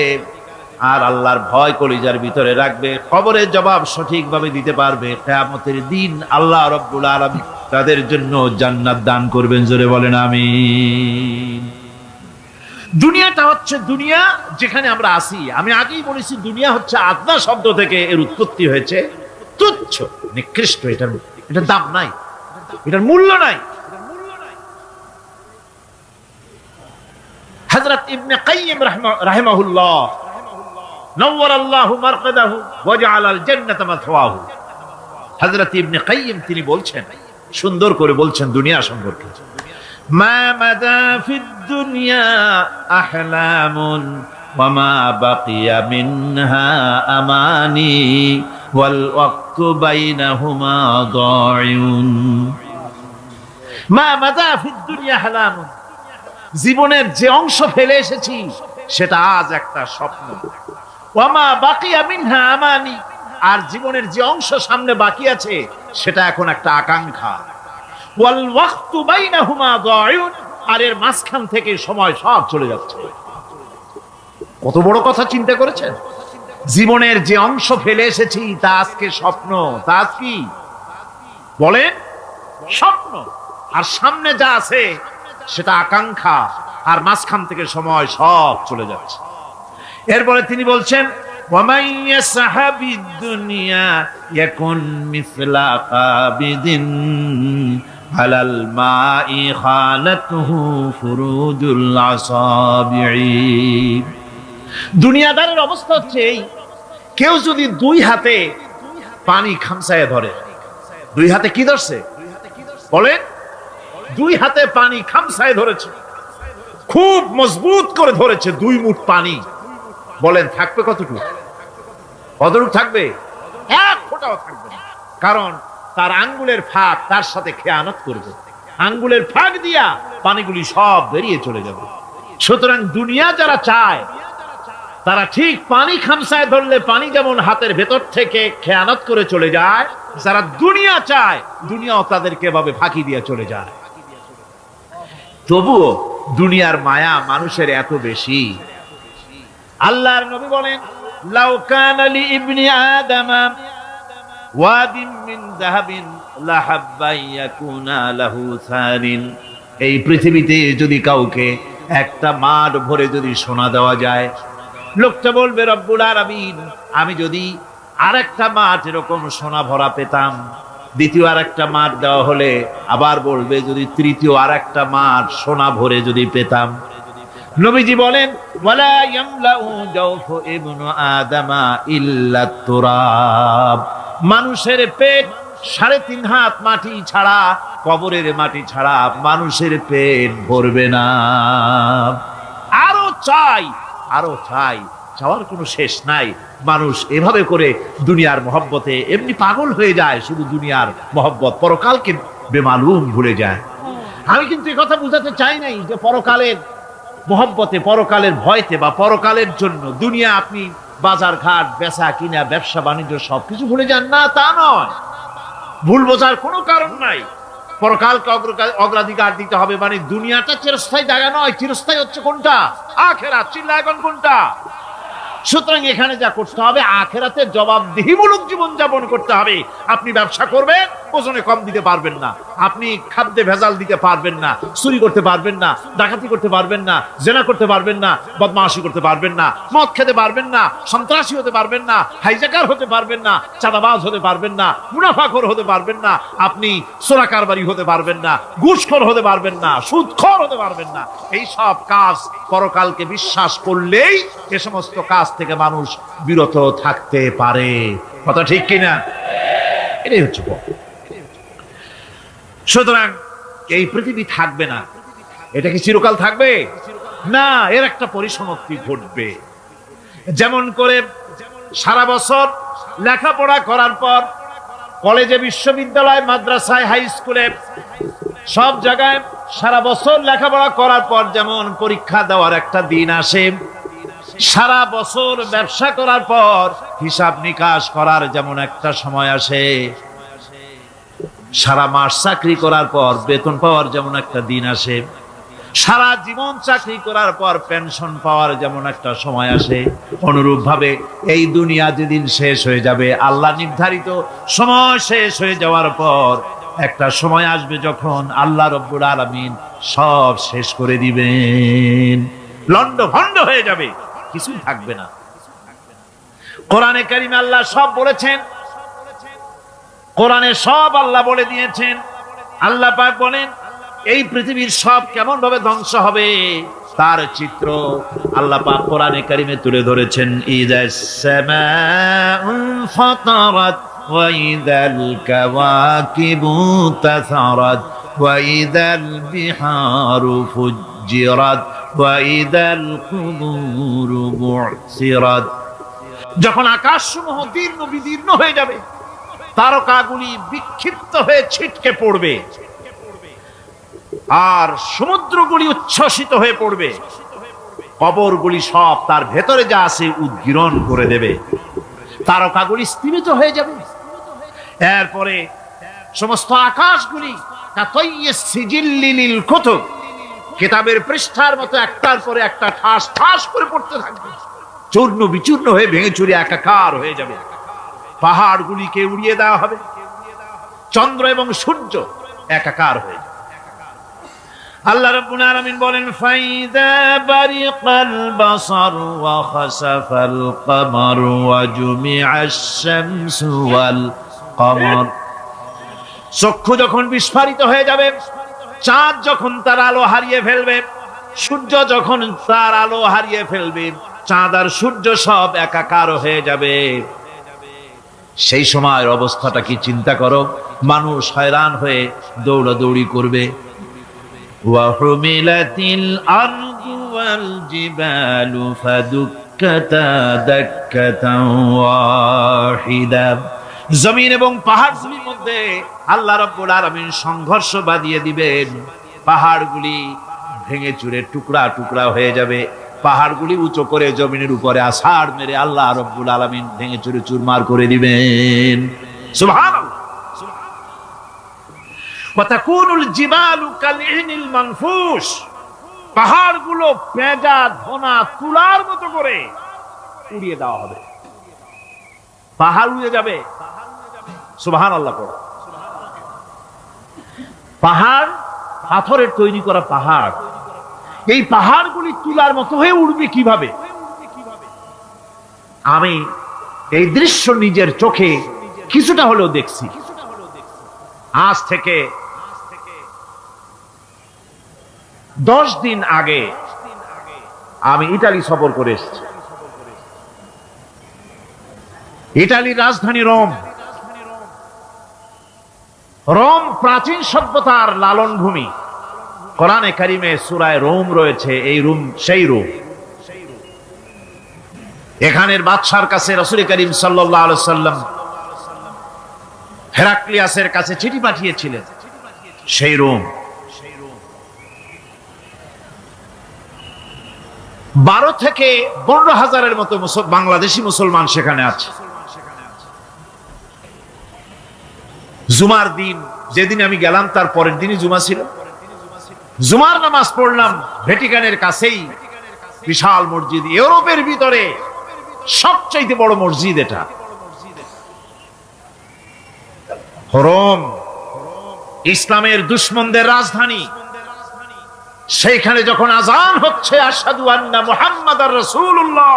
আর আল্লাহর ভয় কলিজার ভিতরে রাখবে, কবরের জবাব সঠিকভাবে দিতে পারবে, কিয়ামতের দিন আল্লাহ রাব্বুল আলামিন তাদের জন্য জান্নাত দান করবেন। জোরে বলেন আমিন। দুনিয়াটা হচ্ছে দুনিয়া যেখানে আমরা আসি। আমি আগেই বলেছি দুনিয়া হচ্ছে আদনা শব্দ থেকে এর উৎপত্তি হয়েছে, তুচ্ছ নিকৃষ্ট, এটার দাম নাই, এটার মূল্য নাই। হযরত ইবনে কাইয়িম রাহিমাহুল্লাহ নওয়ারাল্লাহু মারকাদাহু ওয়া জাআলাল জান্নাতা মাথওয়াহু, হযরত ইবনে কাইয়িম তিনি বলছেন, সুন্দর করে বলছেন দুনিয়া সম্পর্কে, মা মাদা ফিদ দুনিয়া আহলামুন ওয়া মা বাকিয়া মিনহা আমানি ওয়াল ওয়াক্তু বাইনাহুমা দাইউন। মা মাদা ফিদ দুনিয়া আহলামুন, জীবনের যে অংশ ফেলে এসেছি সেটা আজ একটা স্বপ্ন, ওয়া মা বাকিয়া মিনহা আমানি, আর জীবনের যে অংশ সামনে বাকি আছে সেটা এখন একটা আকাঙ্ক্ষা, ওয়াল ওয়াক্তু বাইনাহুমা দাইউন, আর এর মাঝখান থেকে সময় সব চলে যাচ্ছে। কত বড় কথা চিন্তা করেছেন? জীবনের যে অংশ ফেলে এসেছি তা আজকে স্বপ্ন, তা আজ কি বলেন? স্বপ্ন। আর সামনে যা আছে সেটা আকাঙ্ক্ষা, আর মাঝখান থেকে সময় সব চলে যাচ্ছে। এরপরে তিনি বলছেন ওয়ামান ইয়াসহাবিদ দুনিয়া ইয়াকুন মিসলা কাবিদিন আলাল মাই খালাতুহু ফুরুজুল আসাবিঈ। দুনিয়াদারের অবস্থা হচ্ছে এই, কেউ যদি দুই হাতে পানি খামসায় ধরে, দুই হাতে কি ধরছে বলেন? দুই হাতে পানি খামসায় ধরেছে, খুব মজবুত করে ধরেছে, 2 মুঠ পানি, বলেন থাকবে কতটুকু? কতটুকু থাকবে? 1 ফোঁটাও থাকবে না, কারণ তার আঙ্গুলের ফাঁক তার সাথে খেয়ানত করবে, আঙ্গুলের ফাঁক দিয়া পানিগুলি সব বেরিয়ে চলে যাবে। সুতরাং দুনিয়া যারা চায় তারা ঠিক পানি খামসায় ধরলে পানি যেমন হাতের ভেতর থেকে খেয়ানত করে চলে যায়, যারা দুনিয়া চায় দুনিয়াও তাদেরকে এভাবে ফাঁকি দিয়ে চলে যায়। তবুও দুনিয়ার মায়া মানুষের এত বেশি। আল্লাহর নবী বলেন লাউ কানা লি ইবনি আদামা ওয়াদিন মিন যাহাবিন লাহাব্বা ইয়াকুনা লাহু সারিন, এই পৃথিবীতে যদি কাউকে একটা মাঠ ভরে যদি সোনা দেওয়া যায়, লোকটা বলবে রব্বুল আলামিন, আমি যদি আরেকটা মাঠ এরকম সোনা ভরা পেতাম, দ্বিতীয় আরেকটা মাঠ দেওয়া হলে আবার বলবে যদি তৃতীয় আরেকটা মাঠ সোনা ভরে যদি পেতাম। নবীজি বলেন ওয়ালা ইয়ামলাউ জাওফু ইবনু আদামা ইল্লা তুরাব, মানুষের পেট 3.5 হাত মাটি ছাড়া, কবরের মাটি ছাড়া মানুষের পেট ভরবে না। আরো চাই, আরো চাই, চাওয়ার কোনো শেষ নাই। মানুষ এভাবে করে দুনিয়ার মহব্বতে এমনি পাগল হয়ে যায়, শুধু দুনিয়ার মহব্বত, পরকালকে বেমালুম ভুলে যায়। আমি কিন্তু এই কথা বুঝাতে চাই নাই যে পরকালের মহব্বতে, পরকালের ভয়তে বা পরকালের জন্য দুনিয়া আপনি বাজার ঘাট, বেচা কিনা, ব্যবসা বাণিজ্য সবকিছু ভুলে যান, না তা নয়, ভুল বোঝার কোনো কারণ নাই। পরকালকে অগ্রাধিকার দিতে হবে। মানে দুনিয়াটা চিরস্থায়ী জায়গা নয়, চিরস্থায়ী হচ্ছে কোনটা? আখিরাত। চিল্লা এখন কোনটা? সুতরাং এখানে যা করতে হবে, আখিরাতে জবাবদিহিমূলক জীবন যাপন করতে হবে। আপনি ব্যবসা করবেন, ওজনে কম দিতে পারবেন না, আপনি খাদ্যে ভেজাল দিতে পারবেন না, চুরি করতে পারবেন না, ডাকাতি করতে পারবেন না, জেনা করতে পারবেন না, বদমাশি করতে পারবেন না, মদ খেতে পারবেন না, সন্ত্রাসী হতে পারবেন না, হাইজ্যাকার হতে পারবেন না, চাঁদাবাজ হতে পারবেন না, মুনাফাখোর হতে পারবেন না, আপনি চোরা কারবারি হতে পারবেন না, ঘুষখোর হতে পারবেন না, সুদখোর হতে পারবেন না। এই সব কাজ পরকালকে বিশ্বাস করলেই এ সমস্ত কাজ থেকে মানুষ বিরত থাকতে পারে। কথা ঠিক কিনা? এটাই হচ্ছে। সুতরাং এই পৃথিবী থাকবে না, এটা কি চিরকাল থাকবে না? এর একটা পরিসমাপ্তি ঘটবে। যেমন করে সারা বছর লেখাপড়া করার পর কলেজে, বিশ্ববিদ্যালয়, মাদ্রাসায়, হাই স্কুলে, সব জায়গায় সারা বছর লেখাপড়া করার পর যেমন পরীক্ষা দেওয়ার একটা দিন আসে, সারা বছর ব্যবসা করার পর হিসাব নিকাশ করার যেমন একটা সময় আসে, সারা মাস চাকরি করার পর বেতন পাওয়ার যেমন একটা দিন আসে, সারা জীবন চাকরি করার পর পেনশন পাওয়ার যেমন একটা সময় আসে, অনুরূপ ভাবে এই দুনিয়া যেদিন শেষ হয়ে যাবে, আল্লাহ নির্ধারিত সময় শেষ হয়ে যাওয়ার পর একটা সময় আসবে যখন আল্লাহ রব্বুল আলামিন সব শেষ করে দিবেন, লন্ডভন্ড হয়ে যাবে, কিছুই থাকবে না। কোরআনে কারিমে আল্লাহ সব বলেছেন, কোরআনে সব আল্লাহ বলে দিয়েছেন। আল্লাহ পাক বলেন এই পৃথিবীর সব কেমন ভাবে ধ্বংস হবে তার চিত্র আল্লাহ পাক কোরআনে কারিমে তুলে ধরেছেন। ইযাস সামাউ ফাতারাত ওয়া ইযাল কাওয়াকিবু তাসারাত ওয়া ইযাল বিহারু ফুজ্জিরাত ওয়া ইযাল কুবুরু বু'সিরাত। যখন আকাশসমূহ দীর্ণ বিদীর্ণ হয়ে যাবে, তারকাগুলি বিক্ষিপ্ত হয়ে ছিটকে পড়বে, আর সমুদ্রগুলি উচ্ছ্বসিত হয়ে পড়বে, কবরগুলি সব তার ভেতরে যা আছে উদ্গীরণ করে দেবে, তারকাগুলি স্থিমিত হয়ে যাবে। এরপরে সমস্ত আকাশগুলি কিতাবের পৃষ্ঠার মতো একটার পরে একটা ঠাস ঠাস করে পড়তে থাকবে, চূর্ণ বিচূর্ণ হয়ে ভেঙে চুরে একাকার হয়ে যাবে। পাহাড়গুলিকে উড়িয়ে দেওয়া হবে, চন্দ্র এবং সূর্য একাকার হয়ে যাবে। আল্লাহ রাব্বুল আলামিন বলেন ফাইদা বারিকাল বাসার ওয়া খাসাফাল কমার ওয়া জুমিআশ শামসু ওয়াল কমর। চক্ষু যখন বিস্ফারিত হয়ে যাবে, চাঁদ যখন তার আলো হারিয়ে ফেলবে, সূর্য যখন তার আলো হারিয়ে ফেলবে, চাঁদ আর সূর্য সব একাকার হয়ে যাবে, সেই সময়ের অবস্থাটা কি চিন্তা করো। মানুষ হয়রান হয়ে দৌড়াদৌড়ি করবে। ওয়াহুমিলাতিল আরদু ওয়াল জিবালু ফাদুক্কাতা দাক্কাতান ওয়াহিদা। জমিন এবং পাহাড়গুলির মধ্যে আল্লাহ রাব্বুল আলামিন সংঘর্ষ বাঁধিয়ে দিবেন, পাহাড়গুলি ভেঙে চুরে টুকরা টুকরা হয়ে যাবে, পাহাড়গুলি উঁচু করে জমিনের উপরে আছাড় মেরে আল্লাহ রাব্বুল আলামিন ভেঙে চুরে চুরমার করে দিবেন। সুবহানাল্লাহ। ওয়া তাকুনুল জিবালু কালইহনিল মানফুস। পাহাড়গুলো পেঁজা ধোনা তুলার মতো করে উড়িয়ে দেওয়া হবে, পাহাড় উড়ে যাবে। সুবহানাল্লাহ পড়ো। পাহাড় পাথরের তৈরি করা পাহাড়, এই পাহাড়গুলি তুলার মতো হয়ে উড়বে কিভাবে? আমি এই দৃশ্য নিজের চোখে কিছুটা হলেও দেখছি। আজ থেকে 10 দিন আগে আমি ইতালি সফর করে এসেছি। ইতালির রাজধানী রোম। রোম প্রাচীন সভ্যতার লালন ভূমি। কোরআনে কারিমে সূরায়ে রোম রয়েছে, এই রোম সেই রোম। এখানের বাদশার কাছে রাসূল করিম সাল্লাল্লাহু আলাইহি সাল্লাম হেরাক্লিয়াসের কাছে চিঠি পাঠিয়েছিলেন, সেই রোম। 12 থেকে 15 হাজারের মতো বাংলাদেশি মুসলমান সেখানে আছে। জুমার দিন যেদিন আমি গেলাম তার পরের দিনই জুমা ছিল। জুমার নামাজ পড়লাম ভ্যাটিকানের কাছেই বিশাল মসজিদ, ইউরোপের ভিতরে সবচাইতে বড় মসজিদ এটা, রোম ইসলামের দুশমনদের রাজধানী। সেইখানে যখন আযান হচ্ছে আশহাদু আন্না মুহাম্মাদার রাসূলুল্লাহ,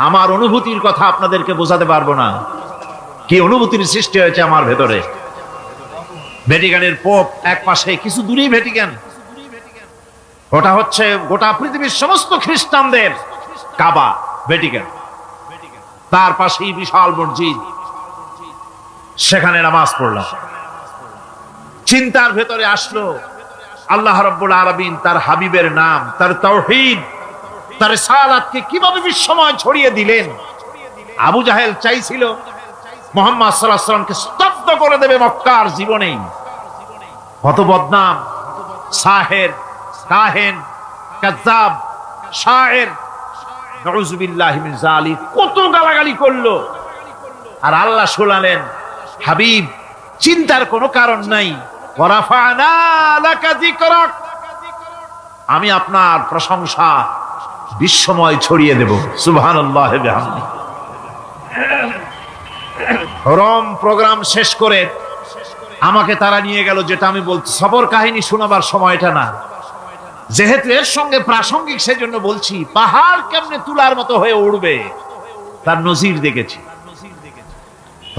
আমার অনুভূতির কথা আপনাদেরকে বোঝাতে পারবো না, কি অনুভূতির সৃষ্টি হয়েছে আমার ভেতরে। ভ্যাটিকানের পোপ এক পাশে, কিছু দূরেই ভ্যাটিকান, ওটা হচ্ছে গোটা পৃথিবীর সমস্ত খ্রিস্টানদের কাবা ভ্যাটিকান, তার পাশেই বিশাল মসজিদ, সেখানে নামাজ পড়লাম। চিন্তার ভেতরে আসলো আল্লাহ রাব্বুল আলামিন তার হাবিবের নাম, তার তাওহীদ, তার রিসালাতকে কিভাবে বিশ্বময় ছড়িয়ে দিলেন। আবু জাহেল চাইছিল মুহাম্মদ সাল্লাল্লাহু আলাইহি ওয়াসাল্লামকে স্তব্ধ করে দেবে মক্কার জীবনেই। কত বদনাম, সাহের, কাহেন, কাযযাব, শায়ের, নাউযুবিল্লাহি মিন যালিক, কত গালাগালি করলো। আর আল্লাহ শোনালেন, হাবিব চিন্তার কোনো কারণ নাই, ওয়ারাফা'না লাকা যিকরাক, আমি আপনার প্রশংসা বিশ্বময় ছড়িয়ে দেব। সুবহানাল্লাহি ওয়া বিহামদিহি। রোম প্রোগ্রাম শেষ করে আমাকে তারা নিয়ে গেল, যেটা আমি বলছি সফর কাহিনী শোনাবার সময়টা না, যেহেতু এর সঙ্গে প্রাসঙ্গিক সেজন্য বলছি। পাহাড় কেমনে তুলার মতো হয়ে উঠবে তার নজির দেখেছি।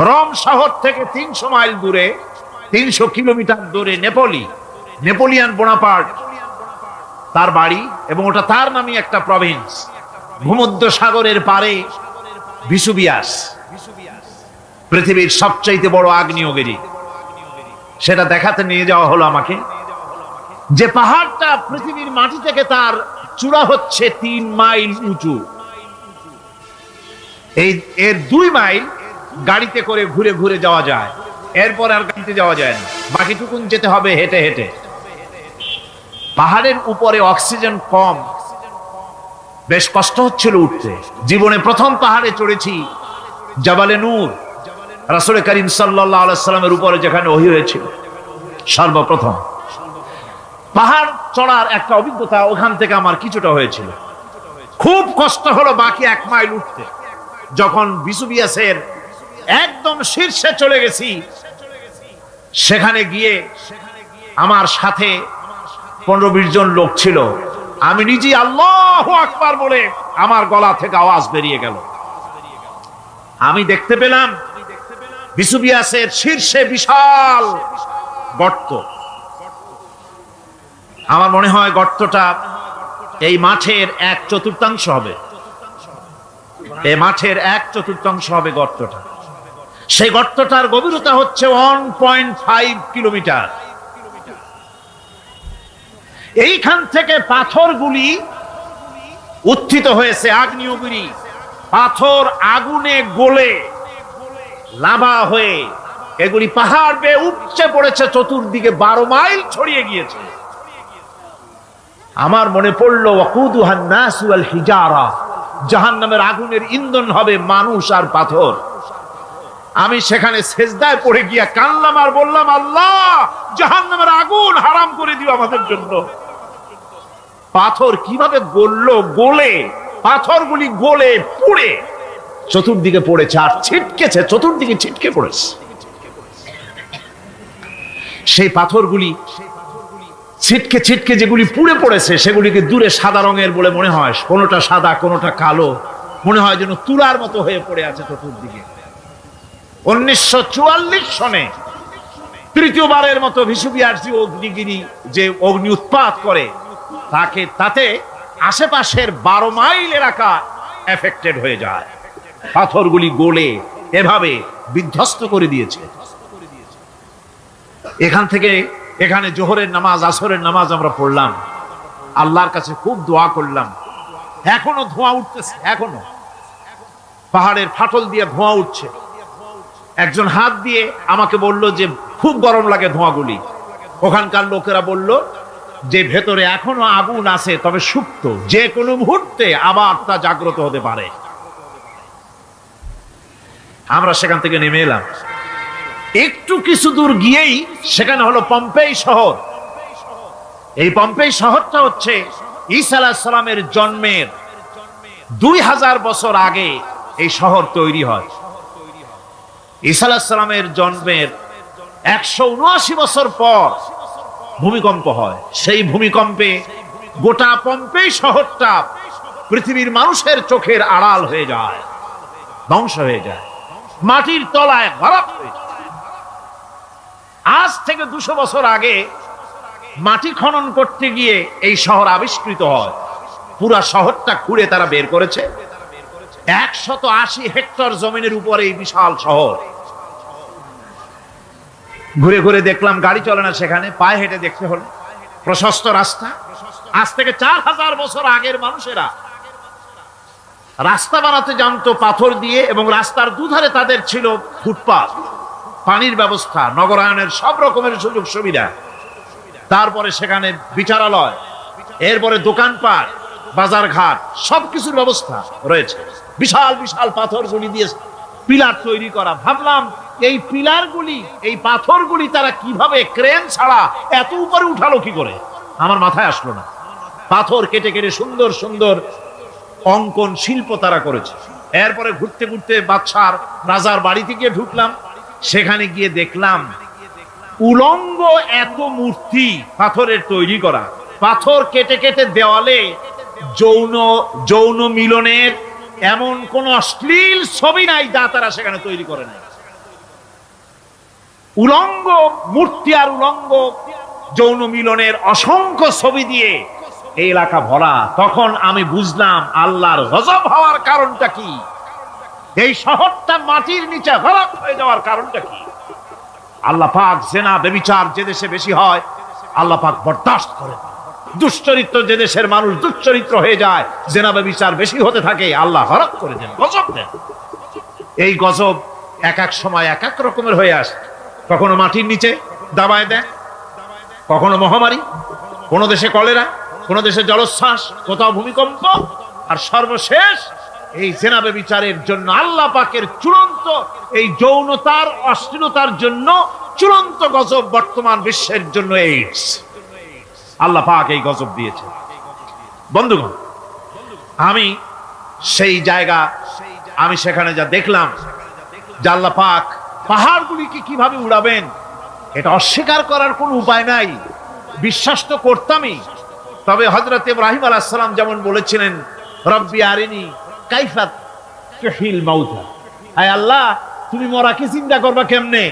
রোম শহর থেকে 300 মাইল দূরে, 300 কিলোমিটার দূরে নেপোলিয়ান বোনাপার্ট তার বাড়ি, এবং ওটা তার নামই একটা প্রভিন্স। ভূমধ্য সাগরের পারে ভিসুভিয়াস, পৃথিবীর সবচাইতে বড় আগ্নেয়গিরি, সেটা দেখাতে নিয়ে যাওয়া হলো আমাকে। যে পাহাড়টা পৃথিবীর মাটি থেকে তার চূড়া হচ্ছে 3 মাইল উঁচু, এর 2 মাইল গাড়িতে করে ঘুরে ঘুরে যাওয়া যায়, এরপর আর গাড়িতে যাওয়া যায় না, বাকিটুকুন যেতে হবে হেঁটে হেঁটে। পাহাড়ের উপরে অক্সিজেন কম, বেশ কষ্ট হচ্ছিল উঠতে। জীবনে প্রথম পাহাড়ে চড়েছি, জাবালে নূর, রাসূল করিম সাল্লাল্লাহু আলাইহি সাল্লামের উপরে যেখানে ওহী হয়েছিল সর্বপ্রথম। পাহাড় চড়ার একটা অভিজ্ঞতা ওখান থেকে আমার কিছুটা হয়েছিল। খুব কষ্ট হলো বাকি 1 মাইল উঠতে। যখন ভিসুভিয়াসের একদম শীর্ষে চলে গেছি, সেখানে গিয়ে আমার সাথে 15-20 জন লোক ছিল। আমি নিজে আল্লাহু আকবার বলে আমার গলা থেকে আওয়াজ বেরিয়ে গেল। আমি দেখতে পেলাম ভিসুভিয়াসের শীর্ষে বিশাল গর্ত। আমার মনে হয় গর্তটা এই মাঠের 1/4 হবে, এই মাঠের 1/4 হবে গর্তটা। সেই গর্তটার গভীরতা হচ্ছে 1.5 কিলোমিটার। এইখান থেকে পাথরগুলি উত্থিত হয়েছে, আগ্নেয়গিরি পাথর আগুনে গলে লাভা হয়ে এগুলি পাহাড় বেয়ে উপচে পড়েছে, চতুর্দিকে 12 মাইল ছড়িয়ে গিয়েছে। আমার মনে পড়লো ওয়াকুদুহান নাস ওয়াল হিজারা, জাহান্নামের আগুনের ইন্ধন হবে মানুষ আর পাথর। আমি সেখানে সেজদায় পড়ে গিয়া কানলাম আর বললাম, আল্লাহ জাহান্নামের আগুন হারাম করে দিও আমাদের জন্য। পাথর কিভাবে গললো, গলে পাথরগুলি গলে পুড়ে চতুর্দিকে পড়েছে আর ছিটকেছে, চতুর্দিকে ছিটকে পড়েছে। সেই পাথরগুলি ছিটকে ছিটকে যেগুলি পুড়ে পড়েছে সেগুলিকে দূরে সাদা রঙের বলে মনে হয়, কোনোটা সাদা কোনোটা কালো, মনে হয় যেন তুলার মতো হয়ে পড়ে আছে চতুর্দিকে। 1944 সনে তৃতীয়বারের মতো ভিসুভিয়াস অগ্নিগিরি যে অগ্নি উৎপাত করে, তাতে আশেপাশের 12 মাইল এলাকা এফেক্টেড হয়ে যায়। পাথরগুলি গলে এভাবে বিধ্বস্ত করে দিয়েছে। এখান থেকে এখানে জোহরের নামাজ, আসরের নামাজ আমরা পড়লাম, আল্লাহর কাছে খুব দোয়া করলাম। এখনো ধোঁয়া উঠতেছে, এখনো পাহাড়ের ফাটল দিয়ে ধোঁয়া উঠছে। একজন হাত দিয়ে আমাকে বলল যে খুব গরম লাগে ধোঁয়াগুলি। ওখানকার লোকেরা বলল যে ভেতরে এখনো আগুন আছে, তবে সুপ্ত, যে কোনো মুহূর্তে আবার তা জাগ্রত হতে পারে। আমরা সেখান থেকে নেমে এলাম। একটু কিছু দূর গিয়েই সেখানে হলো পম্পেই শহর। এই পম্পেই শহরটা হচ্ছে ঈসা আলাইহিস সালামের জন্মের 2000 বছর আগে এই শহর তৈরি হয়। ঈসা আলাইহিস সালামের জন্মের 179 বছর পর ভূমিকম্প হয়। সেই ভূমিকম্পে গোটা পম্পেই শহরটা পৃথিবীর মানুষের চোখের আড়াল হয়ে যায়, ধ্বংস হয়ে যায়, মাটির তলায় গরক হয়ে যায়। আজ থেকে 200 বছর আগে মাটি খনন করতে গিয়ে এই শহর আবিষ্কৃত হয়। পুরা শহরটা খুঁড়ে তারা বের করেছে 180 হেক্টর জমিনের উপরে এই বিশাল শহর। ঘুরে ঘুরে দেখলাম, গাড়ি চলে না সেখানে, পায়ে হেঁটে দেখতে হলো। প্রশস্ত রাস্তা। আজ থেকে 4000 বছর আগের মানুষেরা রাস্তা বানাতে জানতো পাথর দিয়ে, এবং রাস্তার দুধারে তাদের ছিল ফুটপাত, পানির ব্যবস্থা, নগরায়নের সব রকমের সুযোগ সুবিধা। তারপরে সেখানে বিচারালয়, এরপরে দোকানপাট, বাজার ঘাট, সবকিছুর ব্যবস্থা রয়েছে। বিশাল বিশাল পাথরগুলি দিয়ে পিলার তৈরি করা। ভাবলাম এই পিলারগুলি, এই পাথরগুলি তারা কিভাবে ক্রেন ছাড়া এত উপরে উঠালো কি করে, আমার মাথায় আসলো না। পাথর কেটে কেটে সুন্দর সুন্দর অঙ্কন শিল্প তারা করেছে। এরপরে ঘুরতে ঘুরতে বাদশার রাজার বাড়িতে গিয়ে ঢুকলাম। সেখানে গিয়ে দেখলাম উলঙ্গ এত মূর্তি পাথরের তৈরি করা। পাথর কেটে কেটে দেওয়ালে যৌন মিলনের এমন কোন অশ্লীল ছবি নাই যা তারা সেখানে তৈরি করে নাই। উলঙ্গ মূর্তি আর উলঙ্গ যৌন মিলনের অসংখ্য ছবি দিয়ে এই এলাকা ভরা। তখন আমি বুঝলাম আল্লাহর গজব হওয়ার কারণটা কি, এই শহরটা মাটির নিচে গরক হয়ে যাওয়ার কারণটা কি। আল্লাহ পাক জেনা ব্যভিচার যে দেশে বেশি হয় আল্লাহ পাক বরদাস্ত করেন। দুশ্চরিত্র যে দেশের মানুষ দুশ্চরিত্র হয়ে যায়, জেনা ব্যভিচার বেশি হতে থাকে, আল্লাহ গরক করে দেন, গজব দেন। এই গজব এক এক সময় এক এক রকমের হয়ে আসে। কখনো মাটির নিচে দাবায় দেয়, কখনো মহামারী, কোন দেশে কলেরা, কোন দেশে জলোচ্ছ্বাস, কোথাও ভূমিকম্প, আর সর্বশেষ এই জেনা ব্যভিচারের জন্য আল্লাহ পাকের চূড়ান্ত এই যৌনতার অশ্লীলতার জন্য চূড়ান্ত গজব বর্তমান বিশ্বের জন্য এইডস। আল্লাহ পাক এই গজব দিয়েছে। বন্ধুগণ, আমি সেই জায়গা, আমি সেখানে যা দেখলাম যে আল্লাহ পাক পাহাড়গুলিকে কিভাবে উড়াবেন, এটা অস্বীকার করার কোনো উপায় নাই। বিশ্বাস তো করতামই। তবে হযরত ইব্রাহিম আলাইহিস সালাম যেমন বলেছিলেন, রব্বি আরিনি কাইফা তুহিল মাউতা, আয় আল্লাহ তুমি মরাকে চিন্তা করবা কেমনে।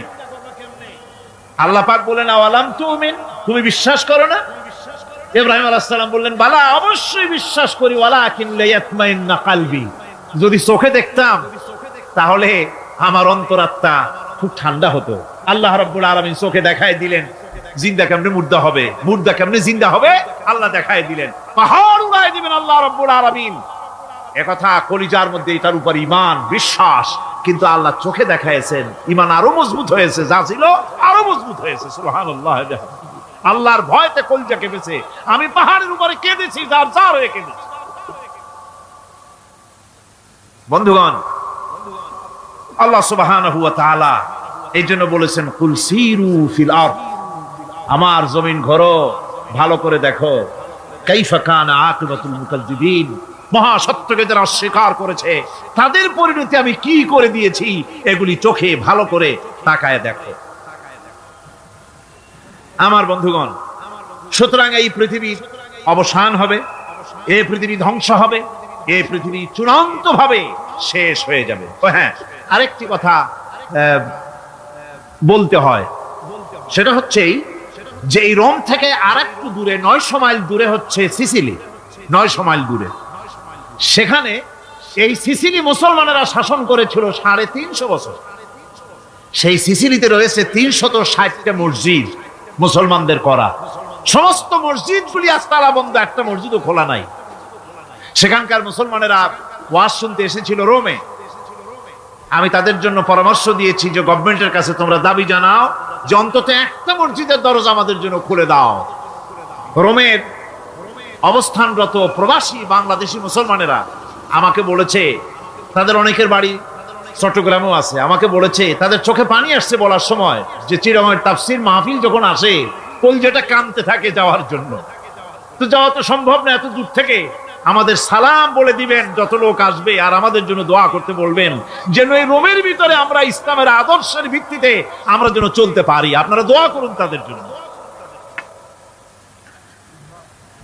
আল্লাহ পাক বলেন আওয়ালাম তুমিন, তুমি বিশ্বাস করো না? ইব্রাহিম আলাইহিস সালাম বললেন বালা, অবশ্যই বিশ্বাস করি, ওয়ালাকিন লিয়াতমাইন্না কলবি, যদি চোখে দেখতাম তাহলে আমার অন্তরাত্মা খুব ঠান্ডা হতো। আল্লাহ রাব্বুল আলামিন চোখে দেখায় দিলেন জিন্দা কেমনে মুর্দা হবে, মুর্দা কেমনে জিন্দা হবে, আল্লাহ দেখায় দিলেন। পাহাড় উড়ায় দিবেন আল্লাহ রাব্বুল আলামিন। একথা কলিজার মধ্যে এটার উপর ঈমান বিশ্বাস, কিন্তু আল্লাহ চোখে দেখাইছেন, ঈমান আরো মজবুত হয়েছে, যা ছিল আরো মজবুত হয়েছে। সুবহানাল্লাহ। আল্লাহর ভয়তে কলিজা কেঁপেছে। আমি পাহাড়ের উপরে কেঁদেছি, যার যার হয়ে কেঁদেছি। বন্ধুগণ, আল্লাহ সুবহানাহু ওয়া তাআলা এই জন্য বলেছেন কুল সিরু ফিল আরদ, আমার জমিন ঘোরো, ভালো করে দেখো, কাইফা কানা আকিবাতুল মুকাজ্জিবিন, মহাসত্যকে যারা অস্বীকার করেছে তাদের পরিণতি আমি কি করে দিয়েছি, এগুলি চোখে ভালো করে তাকায় দেখো। আমার বন্ধুগণ, সুতরাং এই পৃথিবীর অবসান হবে, এই পৃথিবী ধ্বংস হবে, এই পৃথিবী চূড়ান্ত ভাবে শেষ হয়ে যাবে। হ্যাঁ, আরেকটি কথা বলতে হয়, সেটা হচ্ছে যে এই রোম থেকে আরেকটু দূরে 900 মাইল দূরে হচ্ছে সিসিলি। 900 মাইল দূরে, সেখানে এই সিসিলি মুসলমানেরা শাসন করেছিল 350 বছর। সেই সিসিলিতে রয়েছে 360টা মসজিদ মুসলমানদের করা। সমস্ত মসজিদগুলি আজ তালা বন্ধ, একটা মসজিদও খোলা নাই। সেখানকার মুসলমানেরা ওয়াজ শুনতে এসেছিল রোমে। আমি তাদের জন্য পরামর্শ দিয়েছি যে গভর্নমেন্টের কাছে তোমরা দাবি জানাও যে অন্তত একটা মসজিদের দরজা আমাদের জন্য খুলে দাও। রোমের অবস্থানরত প্রবাসী বাংলাদেশি মুসলমানেরা আমাকে বলেছে তাদের অনেকের বাড়ি চট্টগ্রামেও আছে, আমাকে বলেছে তাদের চোখে পানি আসছে বলার সময় যে চিরঙের তাফসীর মাহফিল যখন আসে কলজেটা কাঁদতে থাকে যাওয়ার জন্য। তো যাওয়া তো সম্ভব না এত দূর থেকে, আমাদের সালাম বলে দিবেন যত লোক আসবে, আর আমাদের জন্য দোয়া করতে বলবেন যেন এই রোমের ভিতরে আমরা ইসলামের আদর্শের ভিত্তিতে আমরা যেন চলতে পারি। আপনারা দোয়া করুন তাদের জন্য।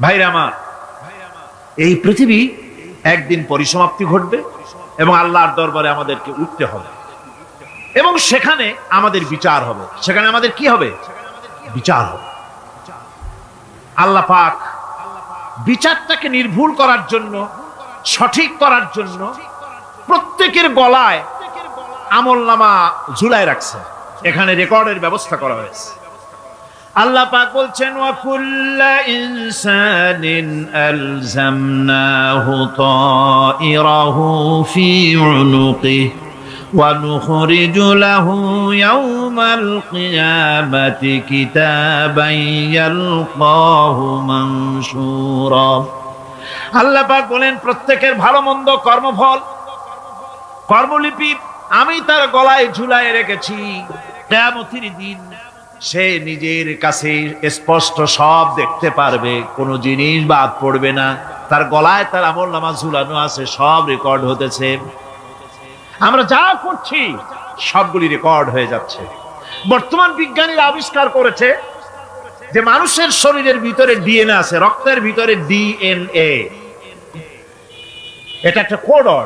ভাইরা আমার, এই পৃথিবী একদিন পরিসমাপ্তি ঘটবে এবং আল্লাহর দরবারে আমাদেরকে উঠতে হবে এবং সেখানে আমাদের বিচার হবে। সেখানে আমাদের কি হবে? বিচার হবে। আল্লাহ পাক বিচারটাকে নির্ভুল করার জন্য, সঠিক করার জন্য প্রত্যেকের গলায় আমলনামা ঝুলায় রাখছে, এখানে রেকর্ডের ব্যবস্থা করা হয়েছে। আল্লাহ পাক বলছেন ওয়া কুল্লা ইনসানিন আলজামনাহু তাইরাহু ফি উনুকিহি ওয়া নুখরিজু লাহু ইয়াওমাল কিয়ামাতি কিতাবান ইয়ালকাহু মানশুরা। আল্লাহ পাক বলেন প্রত্যেকের ভালো মন্দ কর্মফল, কর্মলিপি আমি তার গলায় ঝুলায় রেখেছি। কিয়ামতের দিন সে নিজের কাছে স্পষ্ট সব দেখতে পারবে, কোনো জিনিস বাদ পড়বে না। তার গলায় তার আমলনামা ঝুলানো আছে, সব রেকর্ড হতেছে। আমরা যা করছি সবগুলি রেকর্ড হয়ে যাচ্ছে। বর্তমান বিজ্ঞানীরা আবিষ্কার করেছে যে মানুষের শরীরের ভিতরে ডিএনএ আছে, রক্তের ভিতরে ডিএনএ, এটা একটা কোডর।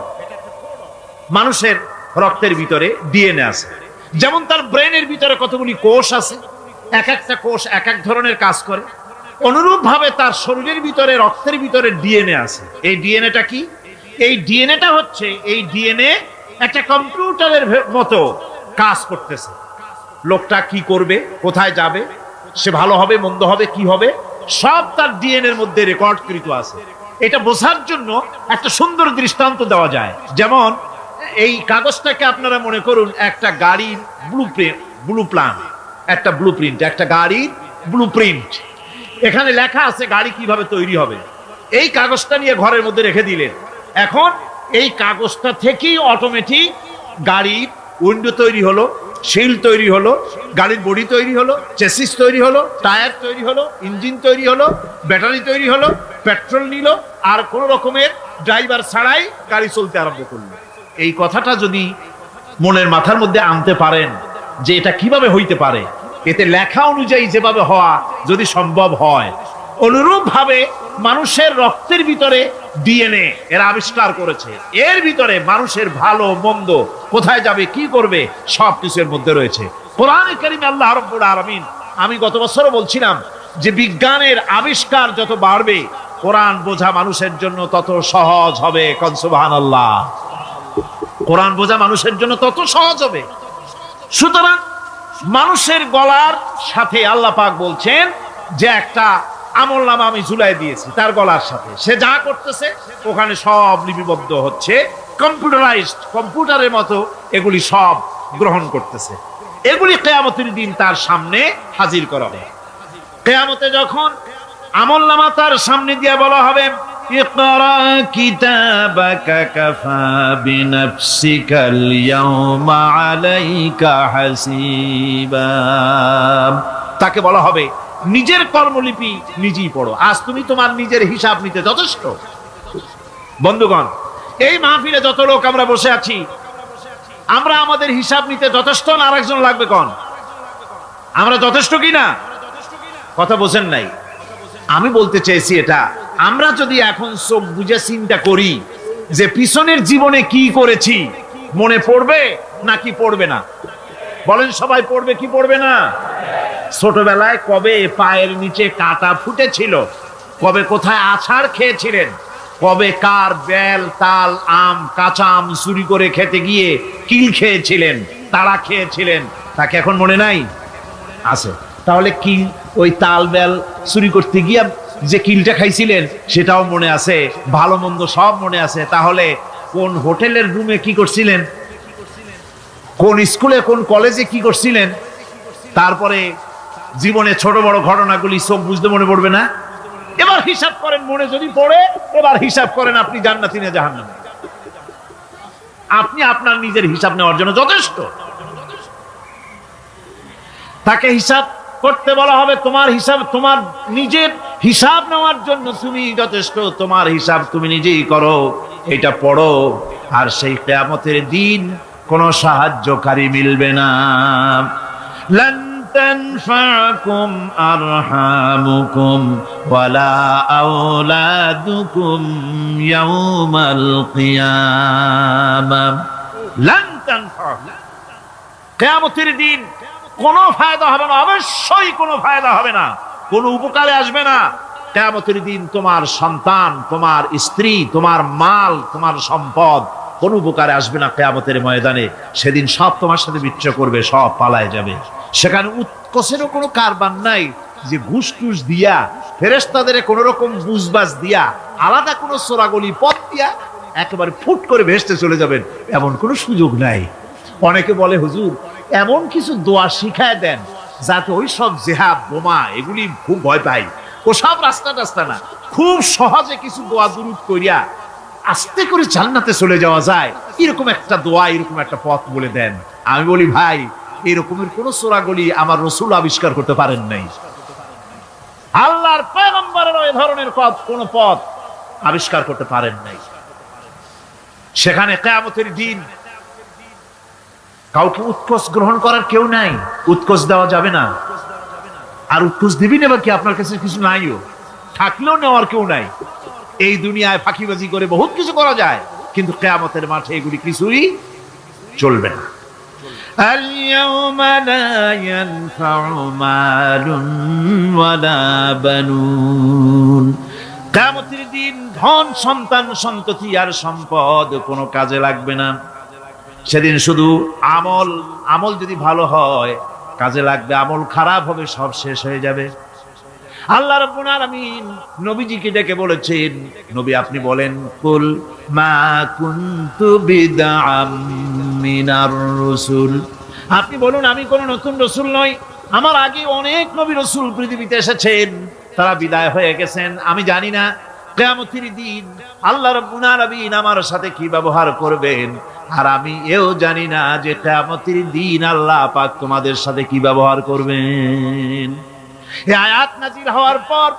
মানুষের রক্তের ভিতরে ডিএনএ আছে। যেমন তার ব্রেনের ভিতরে কতগুলি কোষ আছে, এক একটা কোষ এক এক ধরনের কাজ করে, অনুরূপ ভাবে তার শরীরের ভিতরে রক্তের ভিতরে ডিএনএ আছে। এই ডিএনএটা কি? এই ডিএনএটা হচ্ছে, এই ডিএনএ একটা কম্পিউটারের মতো কাজ করতেছে। লোকটা কি করবে, কোথায় যাবে, সে ভালো হবে মন্দ হবে কি হবে, সব তার ডিএনএর মধ্যে রেকর্ডকৃত আছে। এটা বোঝার জন্য একটা সুন্দর দৃষ্টান্ত দেওয়া যায়। যেমন এই কাগজটাকে আপনারা মনে করুন একটা গাড়ির একটা ব্লুপ্রিন্ট, একটা গাড়ির ব্লুপ্রিন্ট। এখানে লেখা আছে গাড়ি কিভাবে তৈরি হবে। এই কাগজটা নিয়ে ঘরের মধ্যে রেখে দিলেন। এখন এই কাগজটা থেকেই অটোমেটিক গাড়ির উইন্ডো তৈরি হলো, শিল তৈরি হলো, গাড়ির বডি তৈরি হলো, চেসিস তৈরি হলো, টায়ার তৈরি হলো, ইঞ্জিন তৈরি হলো, ব্যাটারি তৈরি হলো, পেট্রোল নিল, আর কোন রকমের ড্রাইভার ছাড়াই গাড়ি চলতে আরম্ভ করলো। এই কথাটা যদি মনের মাথার মধ্যে আনতে পারেন যে এটা কিভাবে হইতে পারে, এতে লেখা অনুযায়ী যেভাবে হওয়া যদি সম্ভব হয়, অনুরূপ ভাবে মানুষের রক্তের ভিতরে ডিএনএ এরা আবিষ্কার করেছে। এর ভিতরে মানুষের ভালো মন্দ, কোথায় যাবে কি করবে, সবকিছুর মধ্যে রয়েছে। কোরআনে কারিমে আল্লাহ রাব্বুল আলামিন, আমি গত বছরও বলছিলাম যে বিজ্ঞানের আবিষ্কার যত বাড়বে কোরআন বোঝা মানুষের জন্য তত সহজ হবে। কোন সুবহানাল্লাহ। কোরআন বোঝা মানুষের জন্য তত সহজ হবে। সুতরাং মানুষের গলার সাথে আল্লাহ পাক বলছেন যে একটা আমলনামা আমি ঝুলাই দিয়েছি তার গলার সাথে, সে যা করতেছে ওখানে সব লিপিবদ্ধ হচ্ছে, কম্পিউটারাইজড, কম্পিউটারের মতো এগুলি সব গ্রহণ করতেছে। এগুলি কিয়ামতের দিন তার সামনে হাজির করা হবে। কিয়ামতে যখন আমলনামা তার সামনে দিয়ে বলা হবে ইকরা কিতাবাকা কাফা বিনাফসিকাল ইয়াওমা আলাইকা হাসিবা, তাকে বলা হবে নিজের কর্মলিপি নিজেই পড়ো, আজ তুমি তোমার নিজের হিসাব নিতে যথেষ্ট। বন্ধুগণ, এই মাহফিলে যত লোক আমরা বসে আছি, আমরা আমাদের হিসাব নিতে যথেষ্ট না আরেকজন লাগবে? কোন আমরা যথেষ্ট কিনা? কথা বোঝেন নাই। আমি বলতে চেয়েছি এটা, আমরা যদি এখন চোখ বুঝে চিন্তা করি যে পিছনের জীবনে কি করেছি, মনে পড়বে নাকি পড়বে না? বলেন সবাই, পড়বে কি পড়বে না? ছোটবেলায় কবে পায়ের নিচে কাটা ফুটেছিল, কবে কোথায় আছাড় খেয়েছিলেন, কবে কার বেল তাল আম কাঁচা আম চুরি করে খেতে গিয়ে কিল খেয়েছিলেন, তাড়া খেয়েছিলেন, তাকে এখন মনে নাই? আছে। তাহলে কিল, ওই তাল বেল চুরি করতে গিয়ে যে কিলটা খাইছিলেন সেটাও মনে আছে, ভালো মন্দ সব মনে আছে। তাহলে কোন হোটেলের রুমে কি করছিলেন, কোন স্কুলে কোন কলেজে কি করছিলেন, তারপরে জীবনে ছোট বড় ঘটনাগুলি সব বুঝতে মনে পড়বে না? এবার হিসাব করেন, মনে যদি পড়ে এবার হিসাব করেন আপনি জান্নাতি না জাহান্নামী। আপনি আপনার নিজের হিসাব নেওয়ার জন্য যথেষ্ট। তাকে হিসাব করতে বলা হবে, তোমার হিসাব, তোমার নিজের হিসাব নেওয়ার জন্য তুমি যথেষ্ট, তোমার হিসাব তুমি নিজেই করো, এটা পড়ো। আর সেই কিয়ামতের দিন কোন সাহায্যকারী মিলবে না। লান তানফাকুম আরহামুকুম ওয়ালা আওলাদুকুম ইয়াউমাল কিয়ামাহ। লান তানফা, কিয়ামতের দিন কোনো ফায়দা হবে না, অবশ্যই কোনো ফায়দা হবে না, কোনো উপকারে আসবে না। কিয়ামতের দিন তোমার সন্তান, তোমার স্ত্রী, তোমার মাল, তোমার সম্পদ কোনো উপকারে আসবে না কিয়ামতের ময়দানে। সেদিন সব তোমার সাথে বিচ্ছ করবে, সব পালায় যাবে। সেখানে উৎকোষেরও কোনো কারবার নাই যে ঘুষ টুস দিয়া, ফেরেশতাদের কোন রকম বুঝবাজ দিয়া, আলাদা কোনো চোরাগলি পথ দিয়া একেবারে ফুট করে ভেস্তে চলে যাবেন, এমন কোনো সুযোগ নাই। অনেকে বলে হুজুর এমন কিছু দোয়া শিখায় দেন যাতে ওই সব জেহাদ বোমা এগুলি খুব ভয় পাই, ওসব রাস্তা টাস্তা না, খুব সহজে কিছু দোয়া দুরূদ করিয়া আস্তে করে জান্নাতে চলে যাওয়া যায়, এরকম একটা দোয়া, এরকম একটা পথ বলে দেন। আমি বলি ভাই, এরকমের কোন চোরাগলি আমার রাসূল আবিষ্কার করতে পারেন নাই। আল্লাহর পয়গম্বরের ওই ধরনের কোন পথ আবিষ্কার করতে পারেন নাই। সেখানে কিয়ামতের দিন কাউকে উৎকোষ গ্রহণ করার কেউ নাই, উৎকোষ দেওয়া যাবে না। আর উৎকোষ দিবি নেবার কি, আপনার কাছে কিছু নাইও, থাকলেও নেওয়ার কেউ নাই। এই দুনিয়ায় ফাঁকিবাজি করে বহুত কিছু করা যায়, কিন্তু কিয়ামতের মাঠে এগুলি কিছুই চলবে না। اليوم لا ينفع مال ولا بنون। কিয়ামতের দিন ধন, সন্তান, সন্ততি আর সম্পদ কোনো কাজে লাগবে না। সেদিন শুধু আমল যদি ভালো হয় কাজে লাগবে, আমল খারাপ হবে সব শেষ হয়ে যাবে। আল্লাহ রাব্বুল আলামিন নবীজিকে ডেকে বলেছেন, নবী আপনি বলেন, কুল মা কুনতু বিদআম মিনার রাসূল, আপনি বলুন আমি কোন নতুন রাসূল নই, আমার আগে অনেক নবী রাসূল পৃথিবীতে এসেছেন, তারা বিদায় হয়ে গেছেন। আমি জানি না কিয়ামতের দিন আল্লাহ রাব্বুল আলামিন আমার সাথে কি ব্যবহার করবেন, আর আমি এও জানি না যে কিয়ামতের দিন আল্লাহ পাক তোমাদের সাথে কি ব্যবহার করবেন। এই আয়াত নাযিল হওয়ার পর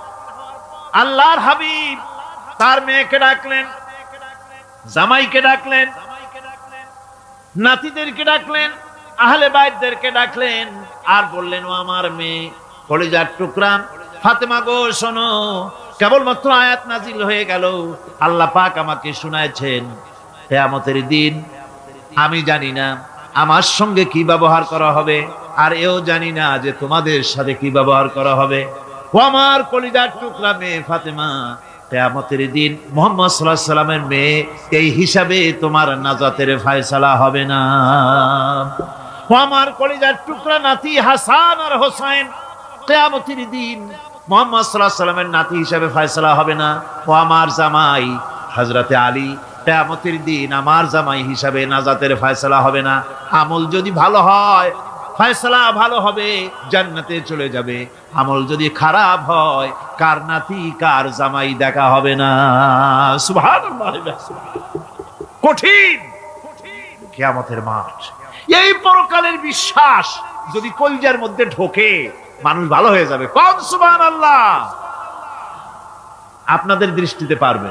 আল্লাহর হাবিব তার মেয়েকে ডাকলেন, জামাইকে ডাকলেন, নাতিদেরকে ডাকলেন, আহলে বাইতদেরকে ডাকলেন, আর বললেন, ও আমার মেয়ে, কলিজার টুকরা ফাতেমা গো, শোনো, কেবলমাত্র আয়াত নাযিল হয়ে গেল, আল্লাহ পাক আমাকে শুনাইছেন, কিয়ামতের দিন আমি জানি না আমার সঙ্গে কি ব্যবহার করা হবে, আর এও জানি না যে তোমাদের সাথে কি ব্যবহার করা হবে। ও আমার কলিজার টুকরা মেয়ে ফাতেমা, কিয়ামতের দিন মুহাম্মদ সাল্লাল্লাহু আলাইহি সাল্লামের মেয়ে, এই হিসাবে তোমার নাজাতের ফয়সালা হবে না। ও আমার কলিজার টুকরা নাতি হাসান আর হোসেন, কিয়ামতের দিন মুহাম্মদ সাল্লাল্লাহু আলাইহি সাল্লামের নাতি হিসাবে ফয়সালা হবে না। ও আমার জামাই হযরতে আলী, কিয়ামতের দিন আমার জামাই হিসাবে নাজাতের ফয়সালা হবে না। আমল যদি ভালো হয় ফয়সালা ভালো হবে, জান্নাতে চলে যাবে। আমল যদি খারাপ হয়, কার নাতি কার জামাই দেখা হবে না। সুবহানাল্লাহ। কঠিন কিয়ামতের মাঠ। এই পরকালের বিশ্বাস যদি কলিজার মধ্যে ঢোকে, মানুষ ভালো হয়ে যাবে। কোন সুবহানাল্লাহ। আপনাদের দৃষ্টিতে পারবে,